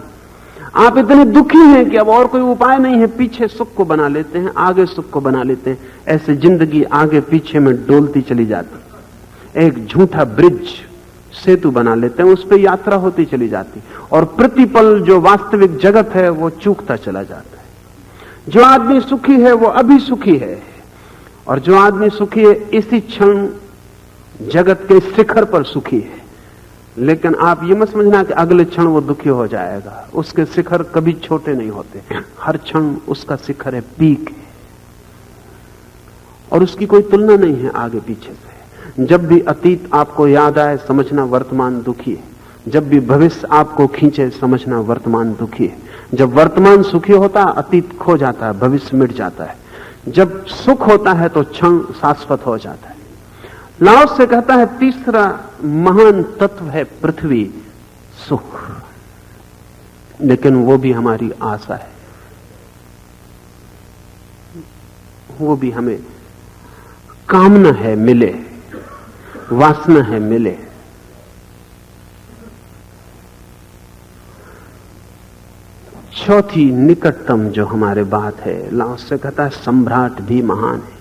आप इतने दुखी हैं कि अब और कोई उपाय नहीं है। पीछे सुख को बना लेते हैं, आगे सुख को बना लेते हैं। ऐसे जिंदगी आगे पीछे में डोलती चली जाती। एक झूठा ब्रिज सेतु बना लेते हैं, उस पर यात्रा होती चली जाती और प्रतिपल जो वास्तविक जगत है वो चूकता चला जाता है। जो आदमी सुखी है वो अभी सुखी है, और जो आदमी सुखी है इसी क्षण जगत के शिखर पर सुखी है। लेकिन आप ये मत समझना कि अगले क्षण वो दुखी हो जाएगा। उसके शिखर कभी छोटे नहीं होते, हर क्षण उसका शिखर है, पीक है, और उसकी कोई तुलना नहीं है आगे पीछे से। जब भी अतीत आपको याद आए समझना वर्तमान दुखी है। जब भी भविष्य आपको खींचे समझना वर्तमान दुखी है। जब वर्तमान सुखी होता है अतीत खो जाता है, भविष्य मिट जाता है। जब सुख होता है तो क्षण शाश्वत हो जाता है। लाओ से कहता है तीसरा महान तत्व है पृथ्वी, सुख। लेकिन वो भी हमारी आशा है, वो भी हमें कामना है मिले, वासना है मिले। चौथी निकटतम जो हमारे बात है, लाओ से कहता है सम्राट भी महान है।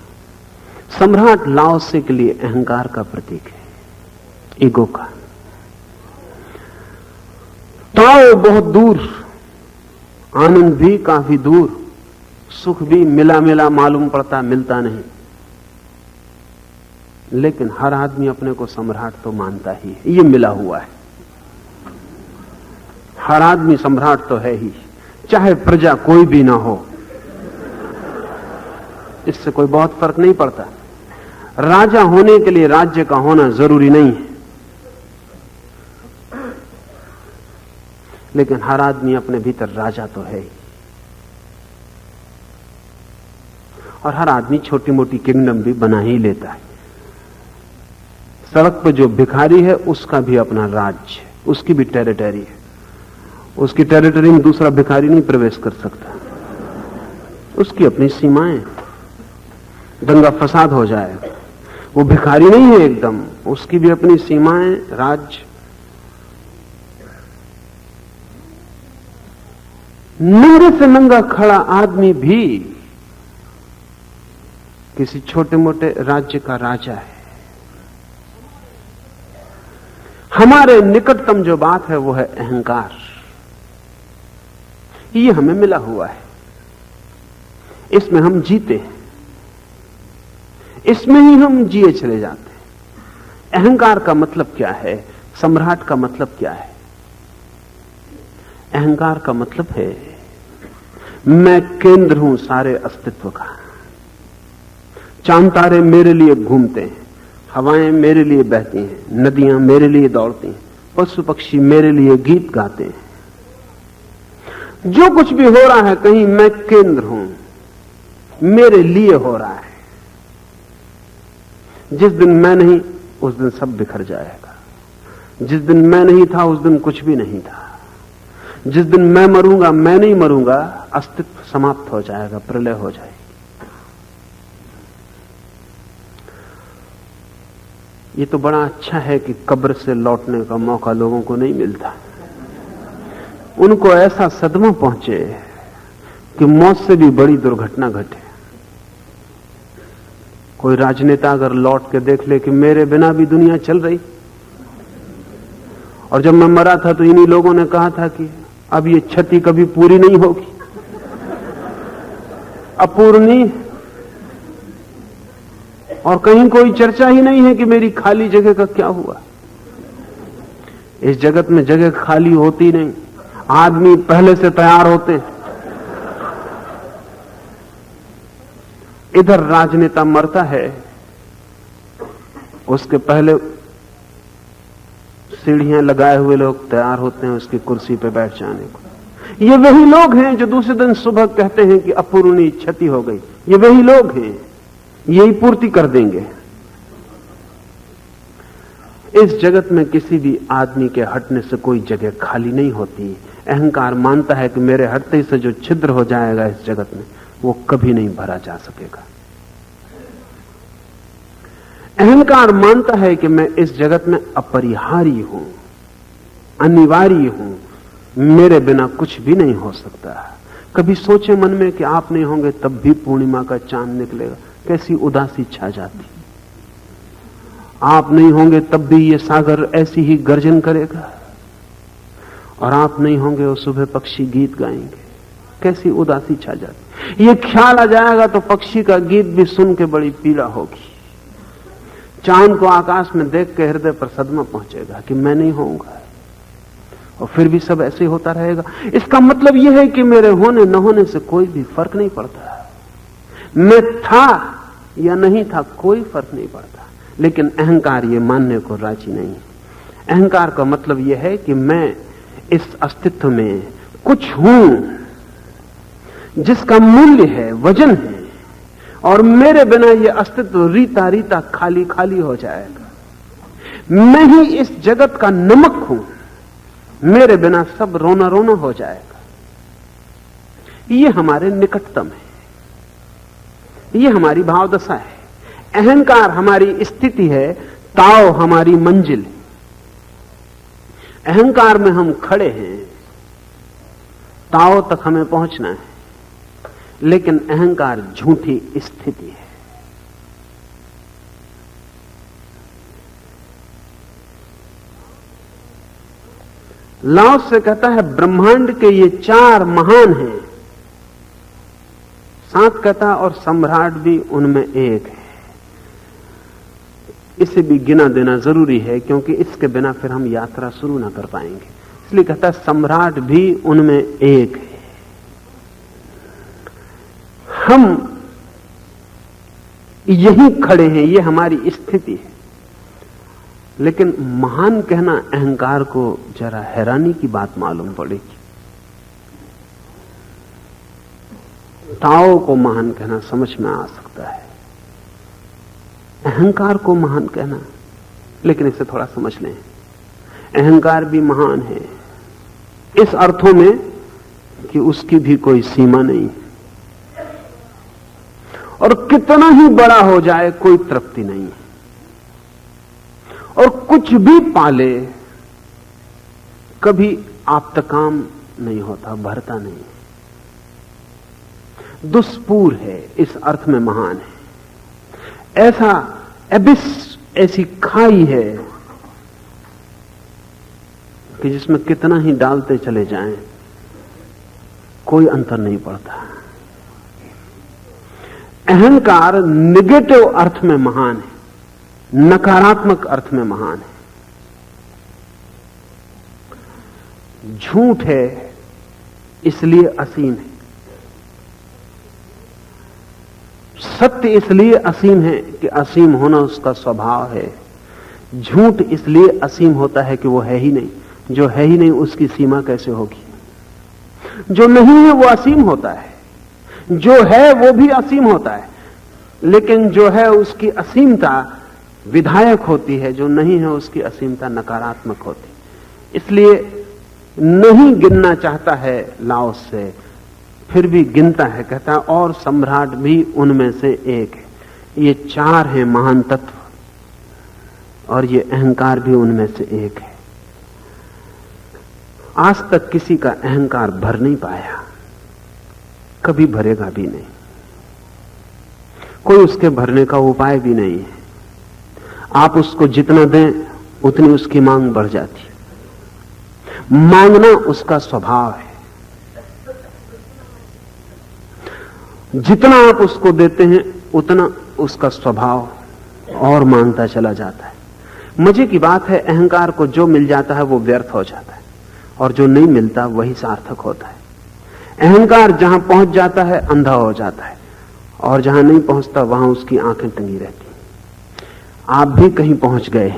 सम्राट लाओ से के लिए अहंकार का प्रतीक है, ईगो का। ताओ बहुत दूर, आनंद भी काफी दूर, सुख भी मिला मिला मालूम पड़ता, मिलता नहीं। लेकिन हर आदमी अपने को सम्राट तो मानता ही है, ये मिला हुआ है। हर आदमी सम्राट तो है ही, चाहे प्रजा कोई भी ना हो, इससे कोई बहुत फर्क नहीं पड़ता। राजा होने के लिए राज्य का होना जरूरी नहीं है, लेकिन हर आदमी अपने भीतर राजा तो है ही। और हर आदमी छोटी मोटी किंगडम भी बना ही लेता है। सड़क पर जो भिखारी है उसका भी अपना राज्य, उसकी भी टेरिटरी है। उसकी टेरिटरी में दूसरा भिखारी नहीं प्रवेश कर सकता, उसकी अपनी सीमाएं। दंगा फसाद हो जाए, वो भिखारी नहीं है एकदम, उसकी भी अपनी सीमाएं, राज्य। नंगे से नंगा खड़ा आदमी भी किसी छोटे मोटे राज्य का राजा है। हमारे निकटतम जो बात है वो है अहंकार। ये हमें मिला हुआ है, इसमें हम जीते हैं, इसमें ही हम जिए चले जाते हैं। अहंकार का मतलब क्या है? सम्राट का मतलब क्या है? अहंकार का मतलब है मैं केंद्र हूं सारे अस्तित्व का। चांद तारे मेरे लिए घूमते हैं, हवाएं मेरे लिए बहती हैं, नदियां मेरे लिए दौड़ती हैं, पशु पक्षी मेरे लिए गीत गाते हैं। जो कुछ भी हो रहा है कहीं मैं केंद्र हूं, मेरे लिए हो रहा है। जिस दिन मैं नहीं उस दिन सब बिखर जाएगा। जिस दिन मैं नहीं था उस दिन कुछ भी नहीं था। जिस दिन मैं मरूंगा, मैं नहीं मरूंगा, अस्तित्व समाप्त हो जाएगा, प्रलय हो जाएगी। ये तो बड़ा अच्छा है कि कब्र से लौटने का मौका लोगों को नहीं मिलता। उनको ऐसा सदमा पहुंचे कि मौत से भी बड़ी दुर्घटना घटे। कोई राजनेता अगर लौट के देख ले कि मेरे बिना भी दुनिया चल रही, और जब मैं मरा था तो इन्हीं लोगों ने कहा था कि अब ये क्षति कभी पूरी नहीं होगी, अपूर्णीय, और कहीं कोई चर्चा ही नहीं है कि मेरी खाली जगह का क्या हुआ। इस जगत में जगह खाली होती नहीं, आदमी पहले से तैयार होते हैं। इधर राजनेता मरता है, उसके पहले सीढ़ियां लगाए हुए लोग तैयार होते हैं उसकी कुर्सी पे बैठ जाने को। ये वही लोग हैं जो दूसरे दिन सुबह कहते हैं कि अपूरणीय क्षति हो गई। ये वही लोग हैं, यही पूर्ति कर देंगे। इस जगत में किसी भी आदमी के हटने से कोई जगह खाली नहीं होती। अहंकार मानता है कि मेरे हटते से जो छिद्र हो जाएगा इस जगत में, वो कभी नहीं भरा जा सकेगा। अहंकार मानता है कि मैं इस जगत में अपरिहार्य हूं, अनिवार्य हूं, मेरे बिना कुछ भी नहीं हो सकता। कभी सोचे मन में कि आप नहीं होंगे तब भी पूर्णिमा का चांद निकलेगा, कैसी उदासी छा जाती। आप नहीं होंगे तब भी ये सागर ऐसी ही गर्जन करेगा, और आप नहीं होंगे वो सुबह पक्षी गीत गाएंगे, कैसी उदासी छा जाती। ये ख्याल आ जाएगा तो पक्षी का गीत भी सुन के बड़ी पीड़ा होगी। चांद को आकाश में देख के हृदय पर सदमा पहुंचेगा कि मैं नहीं होऊंगा, और फिर भी सब ऐसे होता रहेगा। इसका मतलब यह है कि मेरे होने न होने से कोई भी फर्क नहीं पड़ता। मैं था या नहीं था कोई फर्क नहीं पड़ता। लेकिन अहंकार ये मानने को राजी नहीं है। अहंकार का मतलब यह है कि मैं इस अस्तित्व में कुछ हूं जिसका मूल्य है, वजन है, और मेरे बिना यह अस्तित्व रीता रीता खाली खाली हो जाएगा। मैं ही इस जगत का नमक हूं, मेरे बिना सब रोना रोना हो जाएगा। ये हमारे निकटतम है, ये हमारी भावदशा है। अहंकार हमारी स्थिति है, ताओ हमारी मंजिल है। अहंकार में हम खड़े हैं, ताओ तक हमें पहुंचना है, लेकिन अहंकार झूठी स्थिति है। लाओ से कहता है ब्रह्मांड के ये 4 महान हैं, साथ कहता और सम्राट भी उनमें एक है। इसे भी गिना देना जरूरी है, क्योंकि इसके बिना फिर हम यात्रा शुरू ना कर पाएंगे। इसलिए कहता है सम्राट भी उनमें एक है। हम यहीं खड़े हैं, ये हमारी स्थिति है। लेकिन महान कहना अहंकार को जरा हैरानी की बात मालूम पड़ेगी। ताओ को महान कहना समझ में आ सकता है, अहंकार को महान कहना, लेकिन इसे थोड़ा समझ लें। अहंकार भी महान है इस अर्थों में कि उसकी भी कोई सीमा नहीं है, और कितना ही बड़ा हो जाए कोई तृप्ति नहीं है, और कुछ भी पाले कभी आप्तकाम नहीं होता, भरता नहीं। दुष्पूर है, इस अर्थ में महान है। ऐसा एबिस, ऐसी खाई है कि जिसमें कितना ही डालते चले जाएं कोई अंतर नहीं पड़ता। अहंकार निगेटिव अर्थ में महान है, नकारात्मक अर्थ में महान है। झूठ है इसलिए असीम है, सत्य इसलिए असीम है कि असीम होना उसका स्वभाव है। झूठ इसलिए असीम होता है कि वो है ही नहीं। जो है ही नहीं उसकी सीमा कैसे होगी? जो नहीं है वो असीम होता है, जो है वो भी असीम होता है, लेकिन जो है उसकी असीमता विधायक होती है, जो नहीं है उसकी असीमता नकारात्मक होती। इसलिए नहीं गिनना चाहता है लाओस से, फिर भी गिनता है, कहता है और सम्राट भी उनमें से एक है। ये 4 हैं महान तत्व, और ये अहंकार भी उनमें से एक है। आज तक किसी का अहंकार भर नहीं पाया, कभी भरेगा भी नहीं, कोई उसके भरने का उपाय भी नहीं है। आप उसको जितना दें उतनी उसकी मांग बढ़ जाती है। मांगना उसका स्वभाव है, जितना आप उसको देते हैं उतना उसका स्वभाव और मांगता चला जाता है। मजे की बात है, अहंकार को जो मिल जाता है वो व्यर्थ हो जाता है, और जो नहीं मिलता वही सार्थक होता है। अहंकार जहां पहुंच जाता है अंधा हो जाता है, और जहां नहीं पहुंचता वहां उसकी आंखें टंगी रहती। आप भी कहीं पहुंच गए,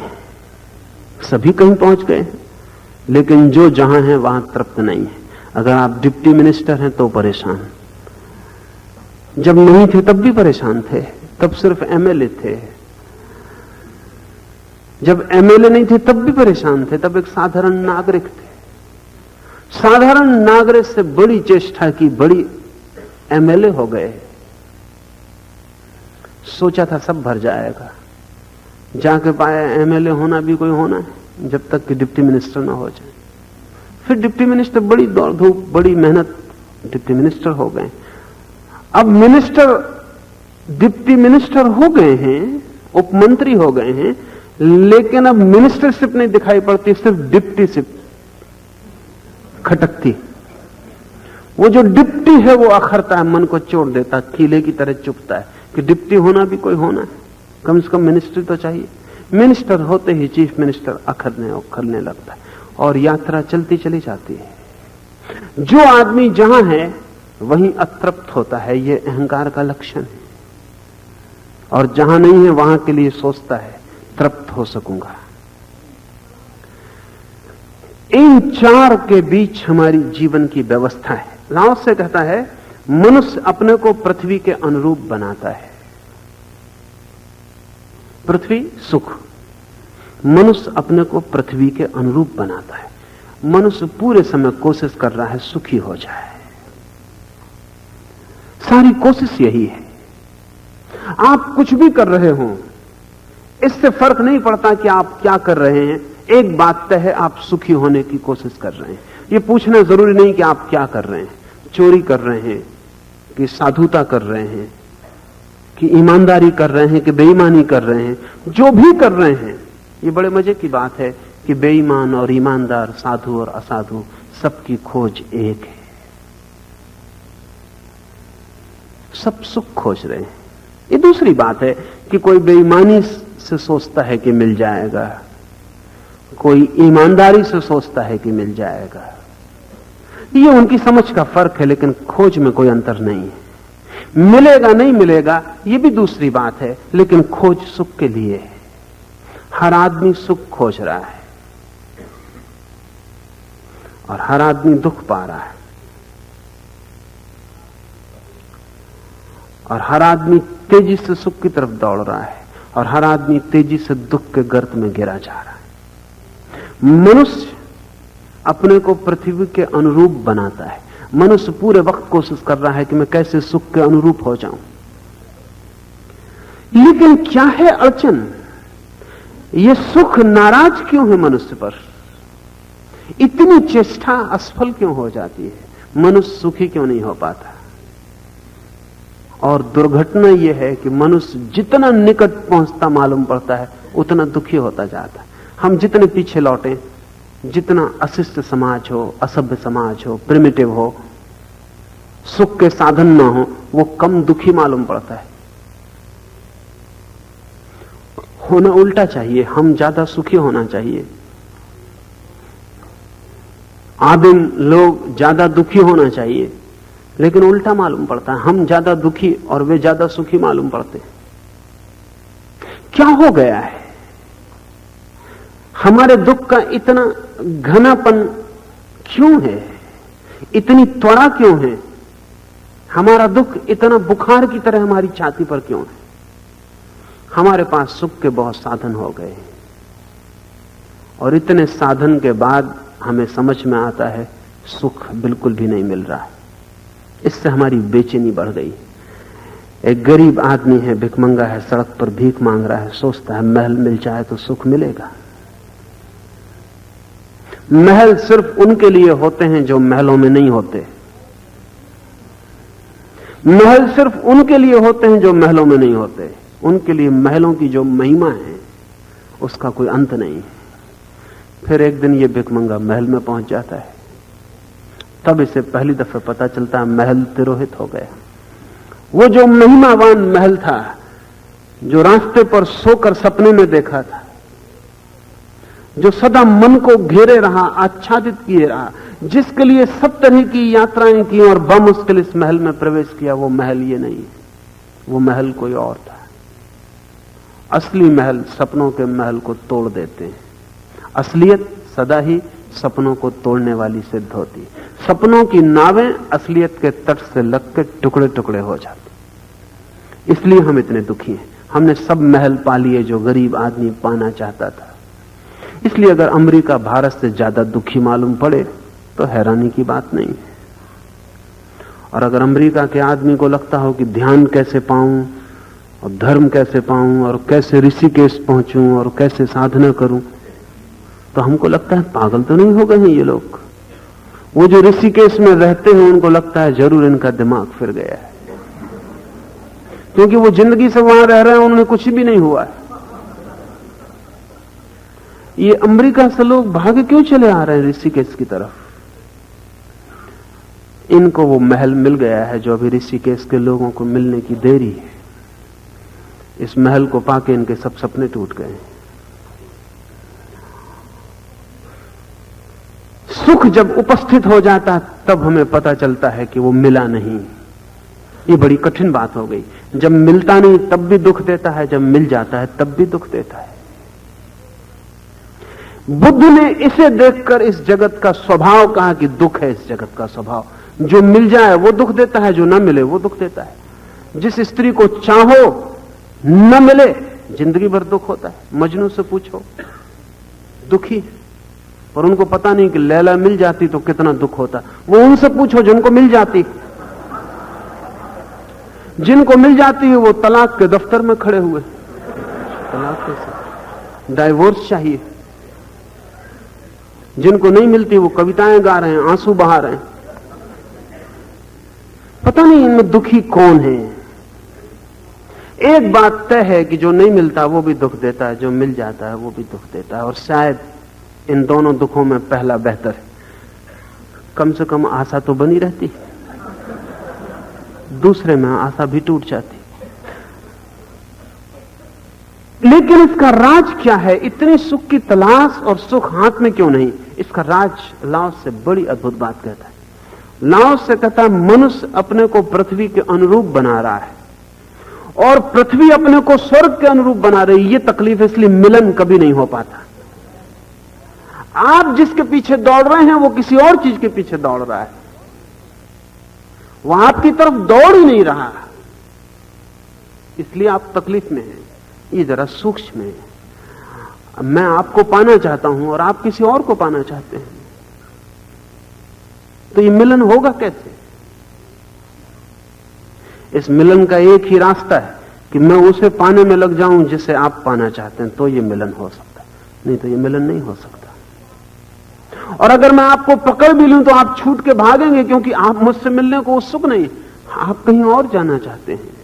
सभी कहीं पहुंच गए, लेकिन जो जहां है वहां तृप्त नहीं है। अगर आप डिप्टी मिनिस्टर हैं तो परेशान, जब नहीं थे तब भी परेशान थे, तब सिर्फ एमएलए थे। जब एमएलए नहीं थे तब भी परेशान थे, तब एक साधारण नागरिक थे। साधारण नागरिक से बड़ी चेष्टा की, बड़ी एमएलए हो गए। सोचा था सब भर जाएगा, जाके पाया एमएलए होना भी कोई होना है जब तक कि डिप्टी मिनिस्टर ना हो जाए। फिर डिप्टी मिनिस्टर, बड़ी दौड़ धूप, बड़ी मेहनत, डिप्टी मिनिस्टर हो गए। अब मिनिस्टर, डिप्टी मिनिस्टर हो गए हैं, उपमंत्री हो गए हैं, लेकिन अब मिनिस्टरशिप नहीं दिखाई पड़ती, सिर्फ डिप्टीशिप खटकती। वो जो डिप्टी है वो अखरता है, मन को चोट देता, कीले की तरह चुभता है कि डिप्टी होना भी कोई होना है, कम से कम मिनिस्ट्री तो चाहिए। मिनिस्टर होते ही चीफ मिनिस्टर अखरने लगता है और यात्रा चलती चली जाती है। जो आदमी जहां है वहीं अतृप्त होता है, यह अहंकार का लक्षण है। और जहां नहीं है वहां के लिए सोचता है तृप्त हो सकूंगा। इन चार के बीच हमारी जीवन की व्यवस्था है। लाओ से कहता है, मनुष्य अपने को पृथ्वी के अनुरूप बनाता है। पृथ्वी सुख, मनुष्य अपने को पृथ्वी के अनुरूप बनाता है। मनुष्य पूरे समय कोशिश कर रहा है सुखी हो जाए, सारी कोशिश यही है। आप कुछ भी कर रहे हो, इससे फर्क नहीं पड़ता कि आप क्या कर रहे हैं, एक बात तय है, आप सुखी होने की कोशिश कर रहे हैं। यह पूछना जरूरी नहीं कि आप क्या कर रहे हैं, चोरी कर रहे हैं कि साधुता कर रहे हैं, कि ईमानदारी कर रहे हैं कि बेईमानी कर रहे हैं। जो भी कर रहे हैं, ये बड़े मजे की बात है कि बेईमान और ईमानदार, साधु और असाधु, सबकी खोज एक है, सब सुख खोज रहे हैं। ये दूसरी बात है कि कोई बेईमानी से सोचता है कि मिल जाएगा, कोई ईमानदारी से सोचता है कि मिल जाएगा। ये उनकी समझ का फर्क है, लेकिन खोज में कोई अंतर नहीं है। मिलेगा नहीं मिलेगा ये भी दूसरी बात है, लेकिन खोज सुख के लिए है। हर आदमी सुख खोज रहा है और हर आदमी दुख पा रहा है, और हर आदमी तेजी से सुख की तरफ दौड़ रहा है, और हर आदमी तेजी से दुख के गर्त में गिरा जा रहा है। मनुष्य अपने को पृथ्वी के अनुरूप बनाता है। मनुष्य पूरे वक्त कोशिश कर रहा है कि मैं कैसे सुख के अनुरूप हो जाऊं। लेकिन क्या है अड़चन? ये सुख नाराज क्यों है मनुष्य पर? इतनी चेष्टा असफल क्यों हो जाती है? मनुष्य सुखी क्यों नहीं हो पाता? और दुर्घटना यह है कि मनुष्य जितना निकट पहुंचता मालूम पड़ता है उतना दुखी होता जाता है। हम जितने पीछे लौटे, जितना अशिष्ट समाज हो, असभ्य समाज हो, प्रिमिटिव हो, सुख के साधन ना हो, वो कम दुखी मालूम पड़ता है। होना उल्टा चाहिए, हम ज्यादा सुखी होना चाहिए। आदिम लोग ज्यादा दुखी होना चाहिए, लेकिन उल्टा मालूम पड़ता है, हम ज्यादा दुखी और वे ज्यादा सुखी मालूम पड़ते हैं। क्या हो गया है? हमारे दुख का इतना घनापन क्यों है? इतनी त्वरा क्यों है? हमारा दुख इतना बुखार की तरह हमारी छाती पर क्यों है? हमारे पास सुख के बहुत साधन हो गए, और इतने साधन के बाद हमें समझ में आता है सुख बिल्कुल भी नहीं मिल रहा है। इससे हमारी बेचैनी बढ़ गई। एक गरीब आदमी है, भिखमंगा है, सड़क पर भीख मांग रहा है, सोचता है महल मिल जाए तो सुख मिलेगा। महल सिर्फ उनके लिए होते हैं जो महलों में नहीं होते। महल सिर्फ उनके लिए होते हैं जो महलों में नहीं होते। उनके लिए महलों की जो महिमा है उसका कोई अंत नहीं है। फिर एक दिन ये भिखमंगा महल में पहुंच जाता है, तब इसे पहली दफे पता चलता है महल तिरोहित हो गया। वो जो महिमावान महल था, जो रास्ते पर सोकर सपने में देखा था, जो सदा मन को घेरे रहा, आच्छादित किए रहा, जिसके लिए सब तरह की यात्राएं की और बम उसके लिए इस महल में प्रवेश किया, वो महल ये नहीं, वो महल कोई और था। असली महल सपनों के महल को तोड़ देते हैं। असलियत सदा ही सपनों को तोड़ने वाली सिद्ध होती। सपनों की नावें असलियत के तट से लग के टुकड़े टुकड़े हो जाती। इसलिए हम इतने दुखी हैं। हमने सब महल पा लिए जो गरीब आदमी पाना चाहता था। इसलिए अगर अमेरिका भारत से ज्यादा दुखी मालूम पड़े तो हैरानी की बात नहीं है। और अगर अमेरिका के आदमी को लगता हो कि ध्यान कैसे पाऊं और धर्म कैसे पाऊं और कैसे ऋषिकेश पहुंचूं और कैसे साधना करूं, तो हमको लगता है पागल तो नहीं हो गए हैं ये लोग। वो जो ऋषिकेश में रहते हैं उनको लगता है जरूर इनका दिमाग फिर गया है, क्योंकि वो जिंदगी से वहां रह रहे हैं, उन्हें कुछ भी नहीं हुआ है। ये अमेरिका से लोग भागे क्यों चले आ रहे हैं ऋषिकेश की तरफ? इनको वो महल मिल गया है जो अभी ऋषिकेश के लोगों को मिलने की देरी है। इस महल को पाके इनके सब सपने टूट गए। सुख जब उपस्थित हो जाता है तब हमें पता चलता है कि वो मिला नहीं। ये बड़ी कठिन बात हो गई। जब मिलता नहीं तब भी दुख देता है, जब मिल जाता है तब भी दुख देता है। बुद्ध ने इसे देखकर इस जगत का स्वभाव कहा कि दुख है इस जगत का स्वभाव। जो मिल जाए वो दुख देता है, जो न मिले वो दुख देता है। जिस स्त्री को चाहो न मिले जिंदगी भर दुख होता है। मजनू से पूछो, दुखी, पर उनको पता नहीं कि लैला मिल जाती तो कितना दुख होता। वो उनसे पूछो जिनको मिल जाती, जिनको मिल जाती है वो तलाक के दफ्तर में खड़े हुए। तलाक कैसे? डाइवोर्स चाहिए। जिनको नहीं मिलती वो कविताएं गा रहे हैं, आंसू बहा रहे हैं। पता नहीं इनमें दुखी कौन है। एक बात तय है कि जो नहीं मिलता वो भी दुख देता है, जो मिल जाता है वो भी दुख देता है। और शायद इन दोनों दुखों में पहला बेहतर है। कम से कम आशा तो बनी रहती, दूसरे में आशा भी टूट जाती। लेकिन इसका राज क्या है? इतने सुख की तलाश और सुख हाथ में क्यों नहीं? इसका राज लाओस से बड़ी अद्भुत बात कहता है। लाओस से कहता है मनुष्य अपने को पृथ्वी के अनुरूप बना रहा है और पृथ्वी अपने को स्वर्ग के अनुरूप बना रही। ये तकलीफ, इसलिए मिलन कभी नहीं हो पाता। आप जिसके पीछे दौड़ रहे हैं वो किसी और चीज के पीछे दौड़ रहा है, वो आपकी तरफ दौड़ ही नहीं रहा, इसलिए आप तकलीफ में हैं। ये जरा सूक्ष्म है। मैं आपको पाना चाहता हूं और आप किसी और को पाना चाहते हैं, तो ये मिलन होगा कैसे? इस मिलन का एक ही रास्ता है कि मैं उसे पाने में लग जाऊं जिसे आप पाना चाहते हैं, तो ये मिलन हो सकता है, नहीं तो ये मिलन नहीं हो सकता। और अगर मैं आपको पकड़ भी लूं तो आप छूट के भागेंगे, क्योंकि आप मुझसे मिलने को उत्सुक नहीं, आप कहीं और जाना चाहते हैं।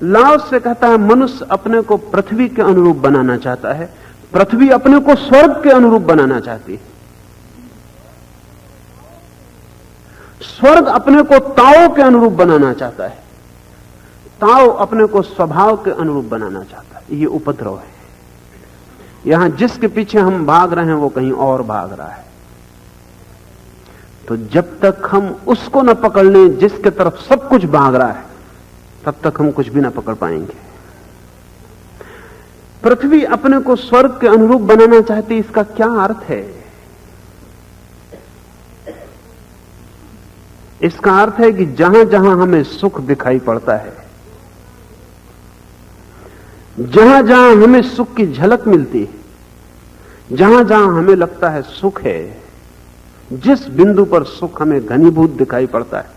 लाओस से कहता है मनुष्य अपने को पृथ्वी के अनुरूप बनाना चाहता है, पृथ्वी अपने को स्वर्ग के अनुरूप बनाना चाहती है। स्वर्ग अपने को ताओ के अनुरूप बनाना चाहता है, ताओ अपने को स्वभाव के अनुरूप बनाना चाहता है। ये उपद्रव है। यहां जिसके पीछे हम भाग रहे हैं वो कहीं और भाग रहा है। तो जब तक हम उसको न पकड़ लें जिसके तरफ सब कुछ भाग रहा है, तब तक हम कुछ भी ना पकड़ पाएंगे। पृथ्वी अपने को स्वर्ग के अनुरूप बनाना चाहती, इसका क्या अर्थ है? इसका अर्थ है कि जहां जहां हमें सुख दिखाई पड़ता है, जहां जहां हमें सुख की झलक मिलती है, जहां जहां हमें लगता है सुख है, जिस बिंदु पर सुख हमें घनीभूत दिखाई पड़ता है,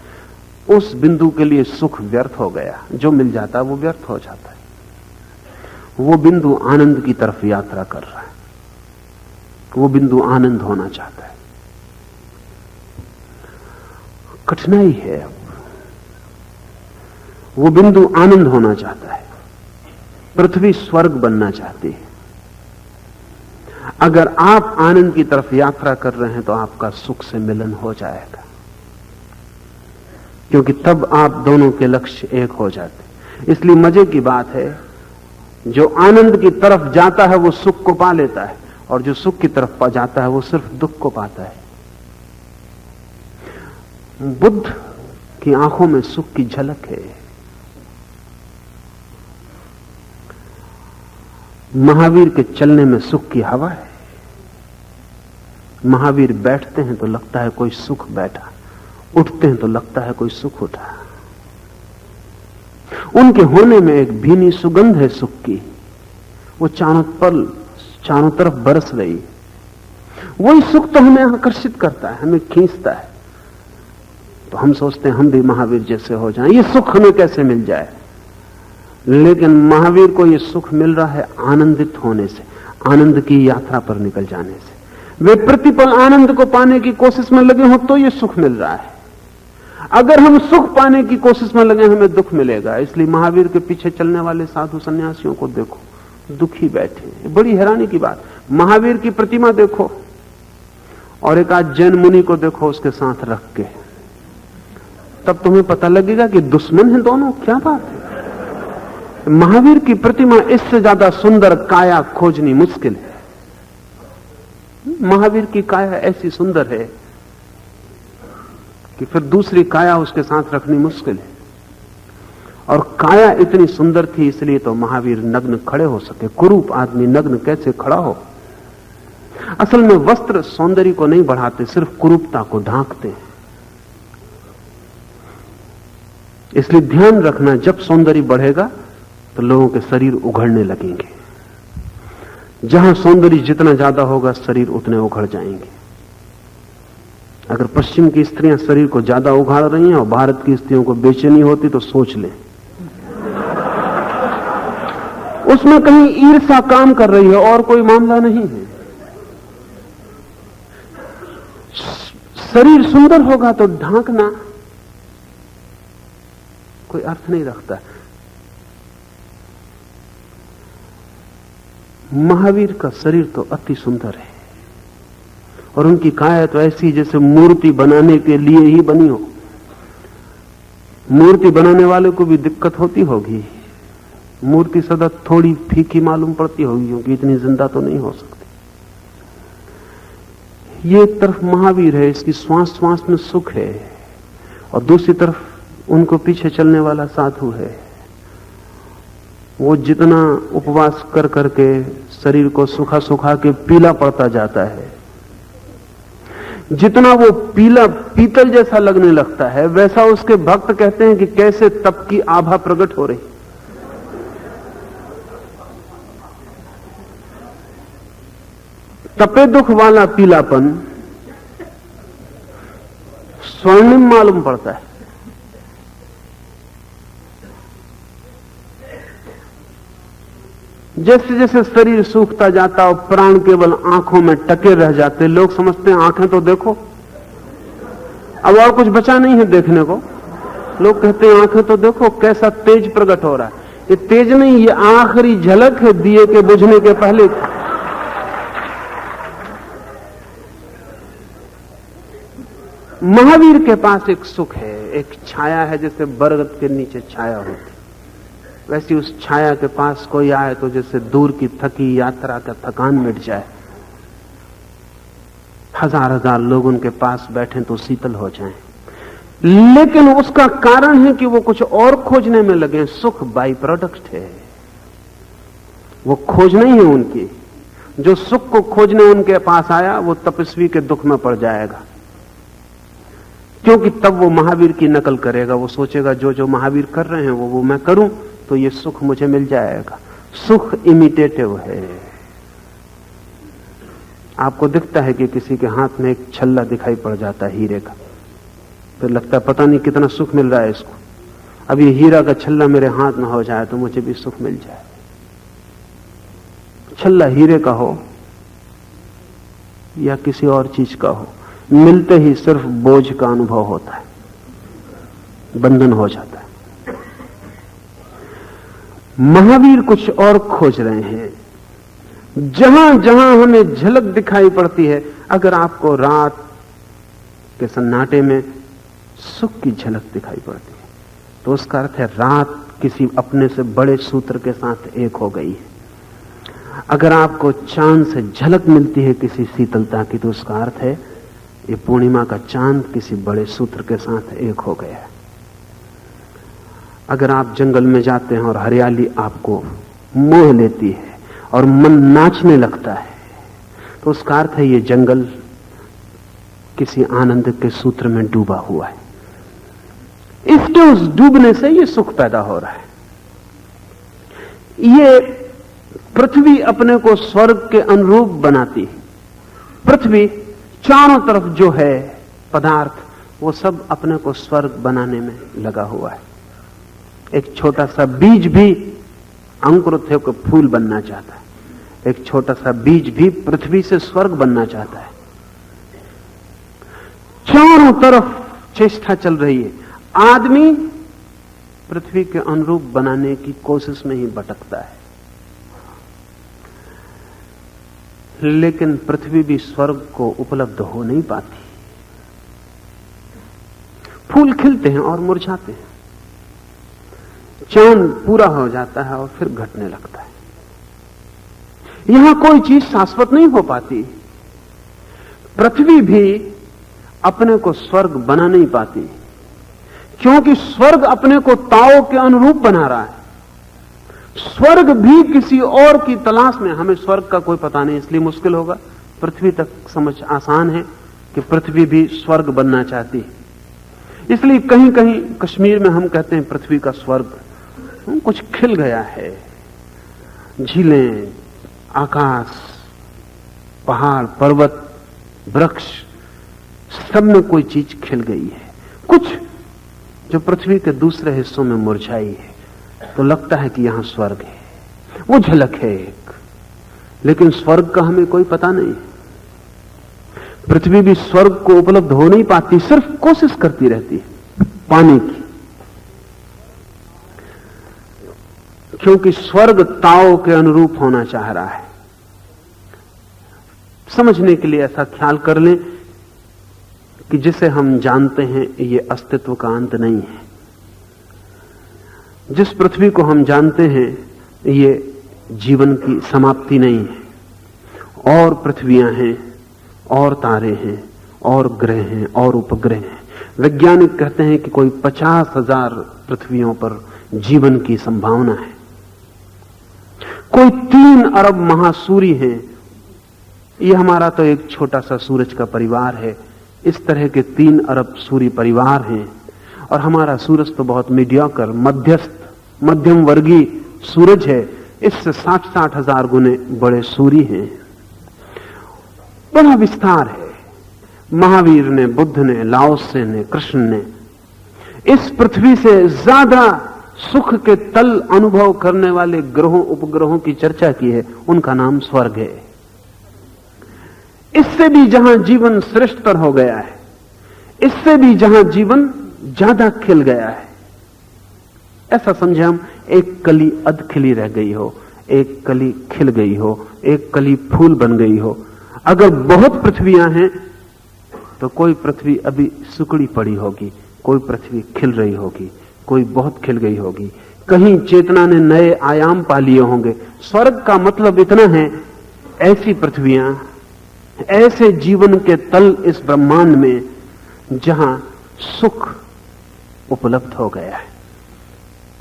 उस बिंदु के लिए सुख व्यर्थ हो गया। जो मिल जाता है वो व्यर्थ हो जाता है। वो बिंदु आनंद की तरफ यात्रा कर रहा है, वो बिंदु आनंद होना चाहता है। कठिनाई है, अब वो बिंदु आनंद होना चाहता है। पृथ्वी स्वर्ग बनना चाहती है। अगर आप आनंद की तरफ यात्रा कर रहे हैं तो आपका सुख से मिलन हो जाएगा, क्योंकि तब आप दोनों के लक्ष्य एक हो जाते। इसलिए मजे की बात है, जो आनंद की तरफ जाता है वो सुख को पा लेता है, और जो सुख की तरफ पा जाता है वो सिर्फ दुख को पाता है। बुद्ध की आंखों में सुख की झलक है, महावीर के चलने में सुख की हवा है, महावीर बैठते हैं तो लगता है कोई सुख बैठा, उठते हैं तो लगता है कोई सुख उठा। उनके होने में एक भीनी सुगंध है सुख की, वो चारों तरफ बरस रही। वही सुख तो हमें आकर्षित करता है, हमें खींचता है। तो हम सोचते हैं हम भी महावीर जैसे हो जाएं, ये सुख हमें कैसे मिल जाए। लेकिन महावीर को ये सुख मिल रहा है आनंदित होने से, आनंद की यात्रा पर निकल जाने से। वे प्रतिपल आनंद को पाने की कोशिश में लगे हो तो ये सुख मिल रहा है। अगर हम सुख पाने की कोशिश में लगे हमें दुख मिलेगा। इसलिए महावीर के पीछे चलने वाले साधु सन्यासियों को देखो, दुखी बैठे। बड़ी हैरानी की बात, महावीर की प्रतिमा देखो और एक आज जैन मुनि को देखो उसके साथ रख के, तब तुम्हें पता लगेगा कि दुश्मन हैं दोनों। क्या बात है। महावीर की प्रतिमा इससे ज्यादा सुंदर काया खोजनी मुश्किल है। महावीर की काया ऐसी सुंदर है कि फिर दूसरी काया उसके साथ रखनी मुश्किल है। और काया इतनी सुंदर थी इसलिए तो महावीर नग्न खड़े हो सके। कुरूप आदमी नग्न कैसे खड़ा हो। असल में वस्त्र सौंदर्य को नहीं बढ़ाते, सिर्फ कुरूपता को ढांकते हैं। इसलिए ध्यान रखना, जब सौंदर्य बढ़ेगा तो लोगों के शरीर उघड़ने लगेंगे। जहां सौंदर्य जितना ज्यादा होगा शरीर उतने उघड़ जाएंगे। अगर पश्चिम की स्त्रियां शरीर को ज्यादा उघाड़ रही हैं और भारत की स्त्रियों को बेचैनी होती तो सोच लें, उसमें कहीं ईर्ष्या काम कर रही है और कोई मामला नहीं है। शरीर सुंदर होगा तो ढांकना कोई अर्थ नहीं रखता। महावीर का शरीर तो अति सुंदर है और उनकी काया तो ऐसी जैसे मूर्ति बनाने के लिए ही बनी हो। मूर्ति बनाने वाले को भी दिक्कत होती होगी, मूर्ति सदा थोड़ी फीकी मालूम पड़ती होगी क्योंकि इतनी जिंदा तो नहीं हो सकती। ये एक तरफ महावीर है, इसकी श्वास श्वास में सुख है, और दूसरी तरफ उनको पीछे चलने वाला साधु है। वो जितना उपवास कर करके शरीर को सुखा सुखा के पीला पड़ता जाता है, जितना वो पीला पीतल जैसा लगने लगता है, वैसा उसके भक्त कहते हैं कि कैसे तप की आभा प्रकट हो रही। तपे दुख वाला पीलापन स्वर्णिम मालूम पड़ता है। जैसे जैसे शरीर सूखता जाता और प्राण केवल आंखों में टके रह जाते, लोग समझते हैं आंखें तो देखो, अब और कुछ बचा नहीं है देखने को। लोग कहते हैं आंखें तो देखो कैसा तेज प्रकट हो रहा है। ये तेज नहीं, ये आखिरी झलक है दिए के बुझने के पहले। महावीर के पास एक सुख है, एक छाया है, जैसे बरगद के नीचे छाया होती, वैसी उस छाया के पास कोई आए तो जैसे दूर की थकी यात्रा का थकान मिट जाए। हजार हजार लोग उनके पास बैठे तो शीतल हो जाएं। लेकिन उसका कारण है कि वो कुछ और खोजने में लगे। सुख बाई प्रोडक्ट है, वो खोज नहीं है उनकी। जो सुख को खोजने उनके पास आया वो तपस्वी के दुख में पड़ जाएगा, क्योंकि तब वो महावीर की नकल करेगा। वो सोचेगा जो जो महावीर कर रहे हैं वो मैं करूं तो ये सुख मुझे मिल जाएगा। सुख इमिटेटिव है। आपको दिखता है कि किसी के हाथ में एक छल्ला दिखाई पड़ जाता है हीरे का, तो लगता है पता नहीं कितना सुख मिल रहा है इसको। अब ये हीरा का छल्ला मेरे हाथ में हो जाए तो मुझे भी सुख मिल जाए। छल्ला हीरे का हो या किसी और चीज का हो, मिलते ही सिर्फ बोझ का अनुभव होता है, बंधन हो जाता है। महावीर कुछ और खोज रहे हैं। जहां जहां हमें झलक दिखाई पड़ती है, अगर आपको रात के सन्नाटे में सुख की झलक दिखाई पड़ती है तो उसका अर्थ है रात किसी अपने से बड़े सूत्र के साथ एक हो गई है। अगर आपको चांद से झलक मिलती है किसी शीतलता की तो उसका अर्थ है ये पूर्णिमा का चांद किसी बड़े सूत्र के साथ एक हो गया है। अगर आप जंगल में जाते हैं और हरियाली आपको मोह लेती है और मन नाचने लगता है तो उसका अर्थ है ये जंगल किसी आनंद के सूत्र में डूबा हुआ है। इसके उस डूबने से ये सुख पैदा हो रहा है। ये पृथ्वी अपने को स्वर्ग के अनुरूप बनाती है। पृथ्वी चारों तरफ जो है पदार्थ, वो सब अपने को स्वर्ग बनाने में लगा हुआ है। एक छोटा सा बीज भी अंकुरित होकर फूल बनना चाहता है। एक छोटा सा बीज भी पृथ्वी से स्वर्ग बनना चाहता है। चारों तरफ चेष्टा चल रही है। आदमी पृथ्वी के अनुरूप बनाने की कोशिश में ही भटकता है, लेकिन पृथ्वी भी स्वर्ग को उपलब्ध हो नहीं पाती। फूल खिलते हैं और मुरझाते हैं, चांद पूरा हो जाता है और फिर घटने लगता है। यहां कोई चीज शाश्वत नहीं हो पाती। पृथ्वी भी अपने को स्वर्ग बना नहीं पाती, क्योंकि स्वर्ग अपने को ताओ के अनुरूप बना रहा है। स्वर्ग भी किसी और की तलाश में। हमें स्वर्ग का कोई पता नहीं, इसलिए मुश्किल होगा। पृथ्वी तक समझ आसान है कि पृथ्वी भी स्वर्ग बनना चाहती है। इसलिए कहीं कहीं कश्मीर में हम कहते हैं पृथ्वी का स्वर्ग। कुछ खिल गया है, झीलें, आकाश, पहाड़, पर्वत, वृक्ष, सब में कोई चीज खिल गई है। कुछ जो पृथ्वी के दूसरे हिस्सों में मुरझाई है, तो लगता है कि यहां स्वर्ग है। वो झलक है एक, लेकिन स्वर्ग का हमें कोई पता नहीं। पृथ्वी भी स्वर्ग को उपलब्ध हो नहीं पाती, सिर्फ कोशिश करती रहती है पाने की, क्योंकि स्वर्ग ताओ के अनुरूप होना चाह रहा है। समझने के लिए ऐसा ख्याल कर लें कि जिसे हम जानते हैं ये अस्तित्व का अंत नहीं है। जिस पृथ्वी को हम जानते हैं ये जीवन की समाप्ति नहीं है। और पृथ्वियां हैं, और तारे हैं, और ग्रह हैं, और उपग्रह हैं। वैज्ञानिक कहते हैं कि कोई 50,000 पृथ्वियों पर जीवन की संभावना है। कोई 3 अरब महासूर्य हैं। ये हमारा तो एक छोटा सा सूरज का परिवार है। इस तरह के 3 अरब सूर्य परिवार हैं, और हमारा सूरज तो बहुत मीडियोकर, मध्यम वर्गीय सूरज है। इससे 60-60 हजार गुने बड़े सूर्य हैं। बड़ा विस्तार है। महावीर ने, बुद्ध ने, लाओसे ने, कृष्ण ने इस पृथ्वी से ज्यादा सुख के तल अनुभव करने वाले ग्रहों, उपग्रहों की चर्चा की है। उनका नाम स्वर्ग है। इससे भी जहां जीवन श्रेष्ठतर हो गया है, इससे भी जहां जीवन ज्यादा खिल गया है। ऐसा समझे हम, एक कली अध खिली रह गई हो, एक कली खिल गई हो, एक कली फूल बन गई हो। अगर बहुत पृथ्वियां हैं तो कोई पृथ्वी अभी सुकड़ी पड़ी होगी, कोई पृथ्वी खिल रही होगी, कोई बहुत खिल गई होगी। कहीं चेतना ने नए आयाम पा लिए होंगे। स्वर्ग का मतलब इतना है, ऐसी पृथ्वियां, ऐसे जीवन के तल इस ब्रह्मांड में जहां सुख उपलब्ध हो गया है,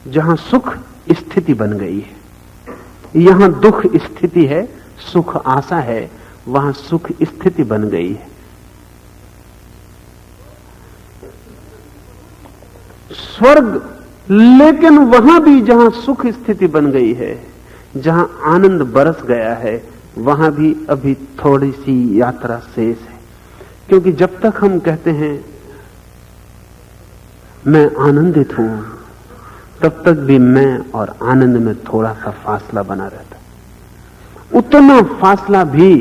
जहां सुख स्थिति बन गई है। यहां दुख स्थिति है, सुख आशा है, वहां सुख स्थिति बन गई है। स्वर्ग, लेकिन वहां भी जहां सुख स्थिति बन गई है, जहां आनंद बरस गया है, वहां भी अभी थोड़ी सी यात्रा शेष है। क्योंकि जब तक हम कहते हैं मैं आनंदित हूं, तब तक भी मैं और आनंद में थोड़ा सा फासला बना रहता। उतना फासला भी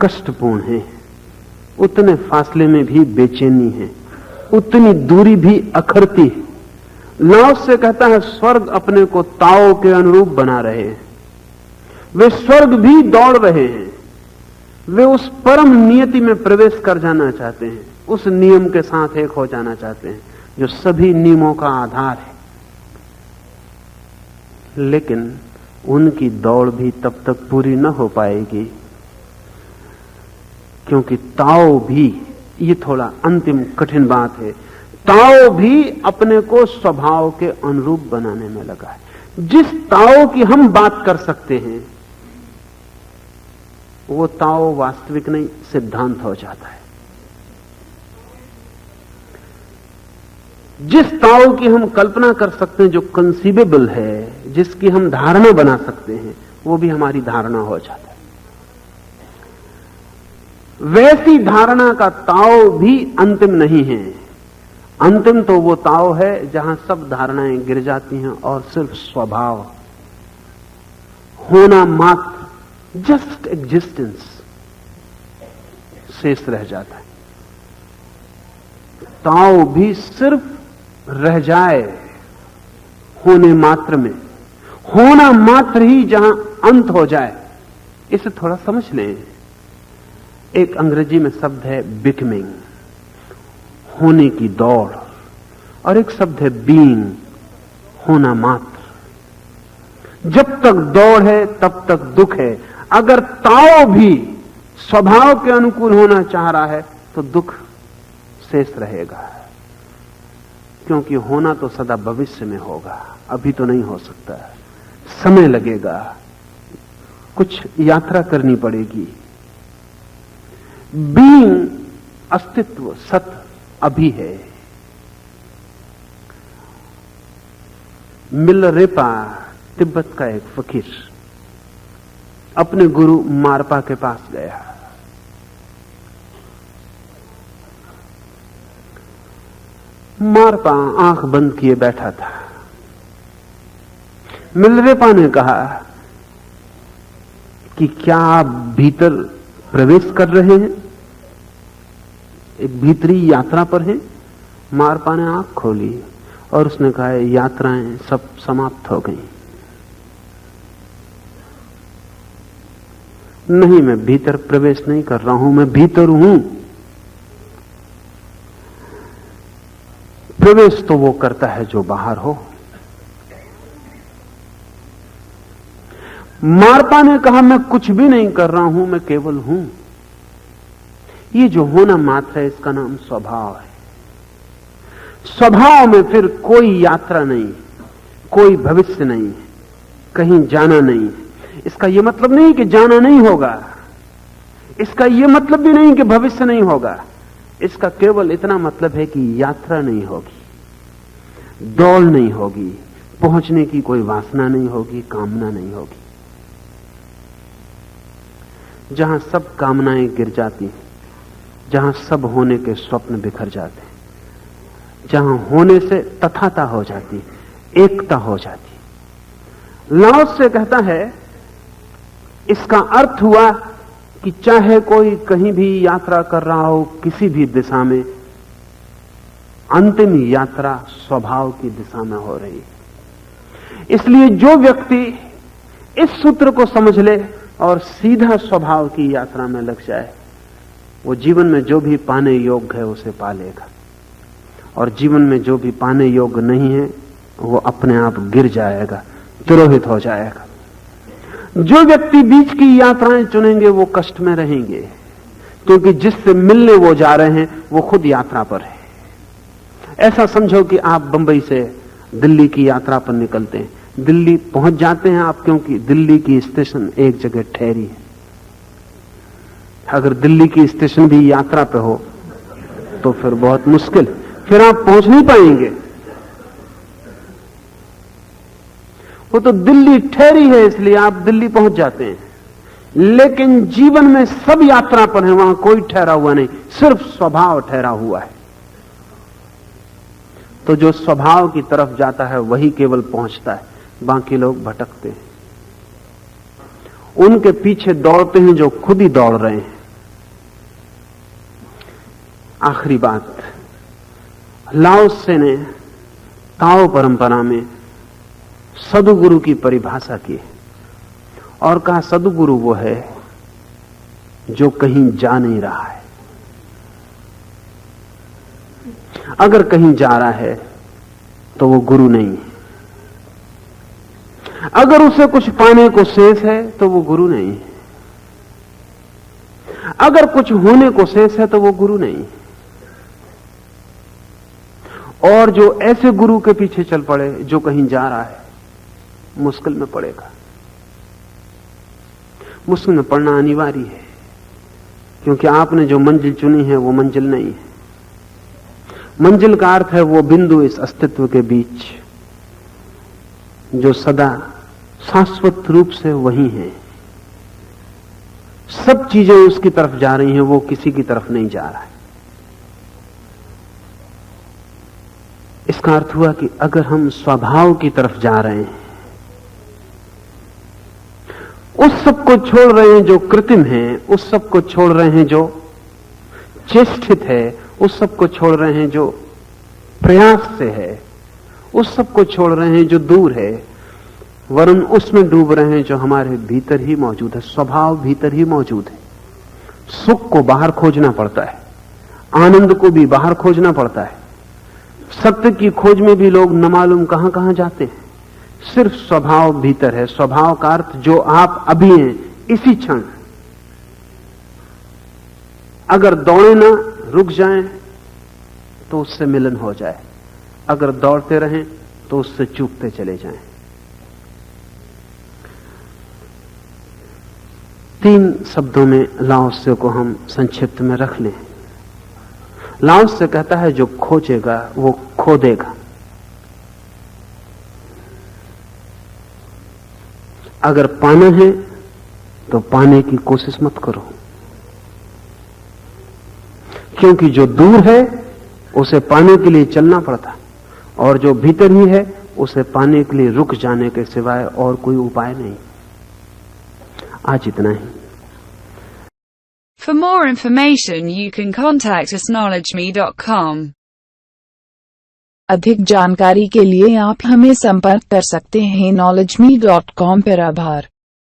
कष्टपूर्ण है, उतने फासले में भी बेचैनी है, उतनी दूरी भी अखरती है। लाओस से कहता है स्वर्ग अपने को ताओ के अनुरूप बना रहे हैं। वे स्वर्ग भी दौड़ रहे हैं। वे उस परम नियति में प्रवेश कर जाना चाहते हैं, उस नियम के साथ एक हो जाना चाहते हैं जो सभी नियमों का आधार है। लेकिन उनकी दौड़ भी तब तक पूरी न हो पाएगी, क्योंकि ताओ भी, ये थोड़ा अंतिम कठिन बात है, ताओ भी अपने को स्वभाव के अनुरूप बनाने में लगा है। जिस ताओ की हम बात कर सकते हैं, वो ताओ वास्तविक नहीं, सिद्धांत हो जाता है। जिस ताओ की हम कल्पना कर सकते हैं, जो कंसीवेबल है, जिसकी हम धारणा बना सकते हैं, वो भी हमारी धारणा हो जाता है। वैसी धारणा का ताओ भी अंतिम नहीं है। अंतिम तो वो ताओ है जहां सब धारणाएं गिर जाती हैं और सिर्फ स्वभाव, होना मात्र, जस्ट एग्जिस्टेंस शेष रह जाता है। ताओ भी सिर्फ रह जाए होने मात्र में, होना मात्र ही जहां अंत हो जाए। इसे थोड़ा समझ लें। एक अंग्रेजी में शब्द है बिकमिंग, होने की दौड़, और एक शब्द है बीइंग, होना मात्र। जब तक दौड़ है तब तक दुख है। अगर ताओ भी स्वभाव के अनुकूल होना चाह रहा है तो दुख शेष रहेगा, क्योंकि होना तो सदा भविष्य में होगा, अभी तो नहीं हो सकता, समय लगेगा, कुछ यात्रा करनी पड़ेगी। बीइंग, अस्तित्व, सत्य अभी है। मिलरेपा, तिब्बत का एक फकीर, अपने गुरु मारपा के पास गया। मारपा आंख बंद किए बैठा था। मिलरेपा ने कहा कि क्या आप भीतर प्रवेश कर रहे हैं, एक भीतरी यात्रा पर हैं? मारपा ने आंख खोली और उसने कहा, यात्राएं सब समाप्त हो गई। नहीं, मैं भीतर प्रवेश नहीं कर रहा हूं, मैं भीतर हूं। प्रवेश तो वो करता है जो बाहर हो। मारपा ने कहा, मैं कुछ भी नहीं कर रहा हूं, मैं केवल हूं। ये जो होना मात्र है, इसका नाम स्वभाव है। स्वभाव में फिर कोई यात्रा नहीं, कोई भविष्य नहीं, कहीं जाना नहीं। इसका यह मतलब नहीं कि जाना नहीं होगा, इसका यह मतलब भी नहीं कि भविष्य नहीं होगा। इसका केवल इतना मतलब है कि यात्रा नहीं होगी, दौड़ नहीं होगी, पहुंचने की कोई वासना नहीं होगी, कामना नहीं होगी। जहां सब कामनाएं गिर जाती हैं, जहां सब होने के स्वप्न बिखर जाते हैं, जहां होने से तथाता हो जाती, एकता हो जाती। लाओ से कहता है, इसका अर्थ हुआ कि चाहे कोई कहीं भी यात्रा कर रहा हो, किसी भी दिशा में, अंतिम यात्रा स्वभाव की दिशा में हो रही है। इसलिए जो व्यक्ति इस सूत्र को समझ ले और सीधा स्वभाव की यात्रा में लग जाए, वो जीवन में जो भी पाने योग्य है उसे पा लेगा, और जीवन में जो भी पाने योग्य नहीं है वो अपने आप गिर जाएगा, तिरोहित हो जाएगा। जो व्यक्ति बीच की यात्राएं चुनेंगे वो कष्ट में रहेंगे, क्योंकि जिससे मिलने वो जा रहे हैं वो खुद यात्रा पर है। ऐसा समझो कि आप बंबई से दिल्ली की यात्रा पर निकलते हैं, दिल्ली पहुंच जाते हैं आप, क्योंकि दिल्ली की स्टेशन एक जगह ठहरी है। अगर दिल्ली की स्टेशन भी यात्रा पे हो तो फिर बहुत मुश्किल, फिर आप पहुंच नहीं पाएंगे। वो तो दिल्ली ठहरी है, इसलिए आप दिल्ली पहुंच जाते हैं। लेकिन जीवन में सब यात्रा पर है, वहां कोई ठहरा हुआ नहीं, सिर्फ स्वभाव ठहरा हुआ है। तो जो स्वभाव की तरफ जाता है वही केवल पहुंचता है, बाकी लोग भटकते हैं। उनके पीछे दौड़ते हैं जो खुद ही दौड़ रहे हैं। आखिरी बात, लाओ त्से ने ताओ परंपरा में सदगुरु की परिभाषा की और कहा, सदगुरु वो है जो कहीं जा नहीं रहा है। अगर कहीं जा रहा है तो वो गुरु नहीं है। अगर उसे कुछ पाने को शेष है तो वो गुरु नहीं है। अगर कुछ होने को शेष है तो वो गुरु नहीं है। और जो ऐसे गुरु के पीछे चल पड़े जो कहीं जा रहा है, मुश्किल में पड़ेगा। मुश्किल में पड़ना अनिवार्य है, क्योंकि आपने जो मंजिल चुनी है वो मंजिल नहीं है। मंजिल का अर्थ है वो बिंदु इस अस्तित्व के बीच जो सदा शाश्वत रूप से वही है। सब चीजें उसकी तरफ जा रही हैं, वो किसी की तरफ नहीं जा रहा है। इसका अर्थ हुआ कि अगर हम स्वभाव की तरफ जा रहे हैं, उस सब को छोड़ रहे हैं जो कृत्रिम है, उस सब को छोड़ रहे हैं जो चेष्टित है, उस सब को छोड़ रहे हैं जो प्रयास से है, उस सब को छोड़ रहे हैं जो दूर है, वरन उसमें डूब रहे हैं जो हमारे भीतर ही मौजूद है। स्वभाव भीतर ही मौजूद है। सुख को बाहर खोजना पड़ता है, आनंद को भी बाहर खोजना पड़ता है। सत्य की खोज में भी लोग न मालूम कहां कहां जाते हैं। सिर्फ स्वभाव भीतर है। स्वभाव का अर्थ जो आप अभी हैं, इसी क्षण। अगर दौड़े ना, रुक जाएं तो उससे मिलन हो जाए, अगर दौड़ते रहें तो उससे चूकते चले जाएं। 3 शब्दों में लाओत्से को हम संक्षिप्त में रख लें। लाओत्से कहता है जो खोजेगा वो खो देगा। अगर पाना है तो पाने की कोशिश मत करो, क्योंकि जो दूर है उसे पाने के लिए चलना पड़ता, और जो भीतर ही है उसे पाने के लिए रुक जाने के सिवाय और कोई उपाय नहीं। आज इतना ही। For more information you can contact us knowledgeme.com। अधिक जानकारी के लिए आप हमें संपर्क कर सकते हैं knowledgeme.com पर। आभार।